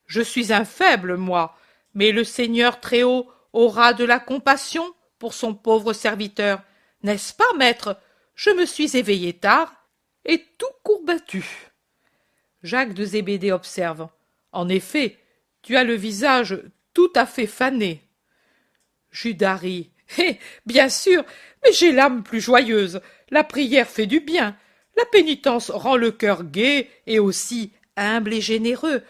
Je suis un faible, moi, mais le Seigneur Très-Haut aura de la compassion pour son pauvre serviteur. N'est-ce pas, maître? Je me suis éveillé tard et tout courbattu. » Jacques de Zébédée observe. « En effet, tu as le visage tout à fait fané. » Judas rit. Eh, bien sûr, mais j'ai l'âme plus joyeuse. La prière fait du bien. La pénitence rend le cœur gai et aussi humble et généreux.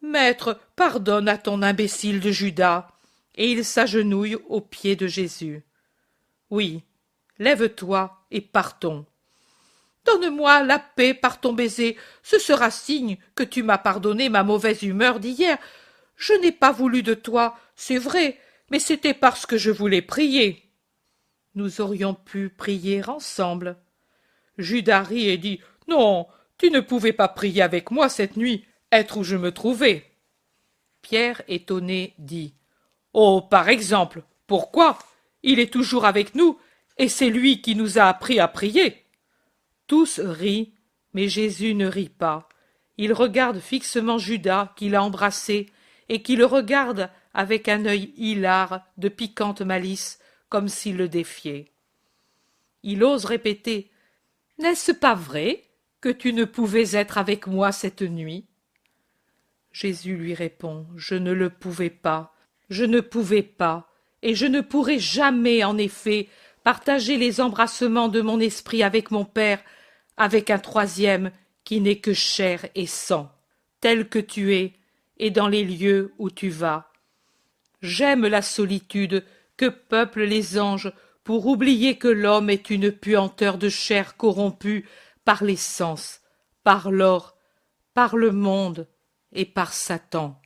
Maître, pardonne à ton imbécile de Judas. Et il s'agenouille aux pieds de Jésus. Oui, lève-toi et partons. Donne-moi la paix par ton baiser, ce sera signe que tu m'as pardonné ma mauvaise humeur d'hier. Je n'ai pas voulu de toi, c'est vrai, mais c'était parce que je voulais prier. Nous aurions pu prier ensemble. Judas rit et dit « Non, tu ne pouvais pas prier avec moi cette nuit, être où je me trouvais. » Pierre, étonné, dit « Oh, par exemple, pourquoi? Il est toujours avec nous, et c'est lui qui nous a appris à prier. » Tous rient, mais Jésus ne rit pas. Il regarde fixement Judas, qui l'a embrassé, et qui le regarde avec un œil hilar de piquante malice, comme s'il le défiait. Il ose répéter « N'est-ce pas vrai que tu ne pouvais être avec moi cette nuit ?» Jésus lui répond « Je ne le pouvais pas, je ne pouvais pas, et je ne pourrai jamais, en effet, partager les embrassements de mon esprit avec mon Père, avec un troisième qui n'est que chair et sang, tel que tu es, et dans les lieux où tu vas. J'aime la solitude que peuplent les anges pour oublier que l'homme est une puanteur de chair corrompue par les sens, par l'or, par le monde et par Satan. »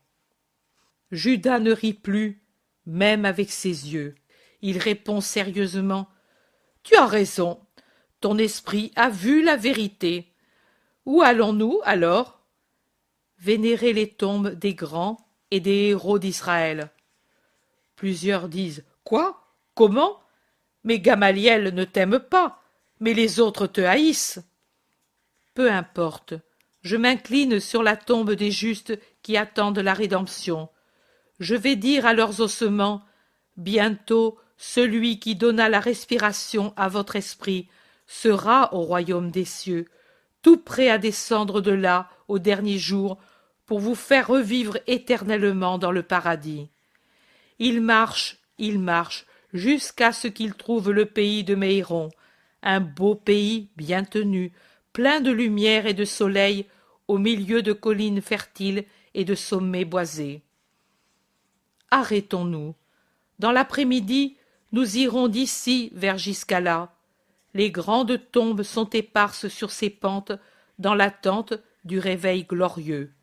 Judas ne rit plus, même avec ses yeux. Il répond sérieusement « Tu as raison, ton esprit a vu la vérité. Où allons-nous alors? Vénérer les tombes des grands et des héros d'Israël. » Plusieurs disent « Quoi? Comment? Mais Gamaliel ne t'aime pas, mais les autres te haïssent. » Peu importe, je m'incline sur la tombe des justes qui attendent la rédemption. Je vais dire à leurs ossements, bientôt celui qui donna la respiration à votre esprit sera au royaume des cieux, tout prêt à descendre de là au dernier jour pour vous faire revivre éternellement dans le paradis. Il marche, jusqu'à ce qu'il trouve le pays de Méhéron, un beau pays bien tenu, plein de lumière et de soleil, au milieu de collines fertiles et de sommets boisés. Arrêtons-nous. Dans l'après-midi, nous irons d'ici vers jusqu'à là. Les grandes tombes sont éparses sur ces pentes, dans l'attente du réveil glorieux.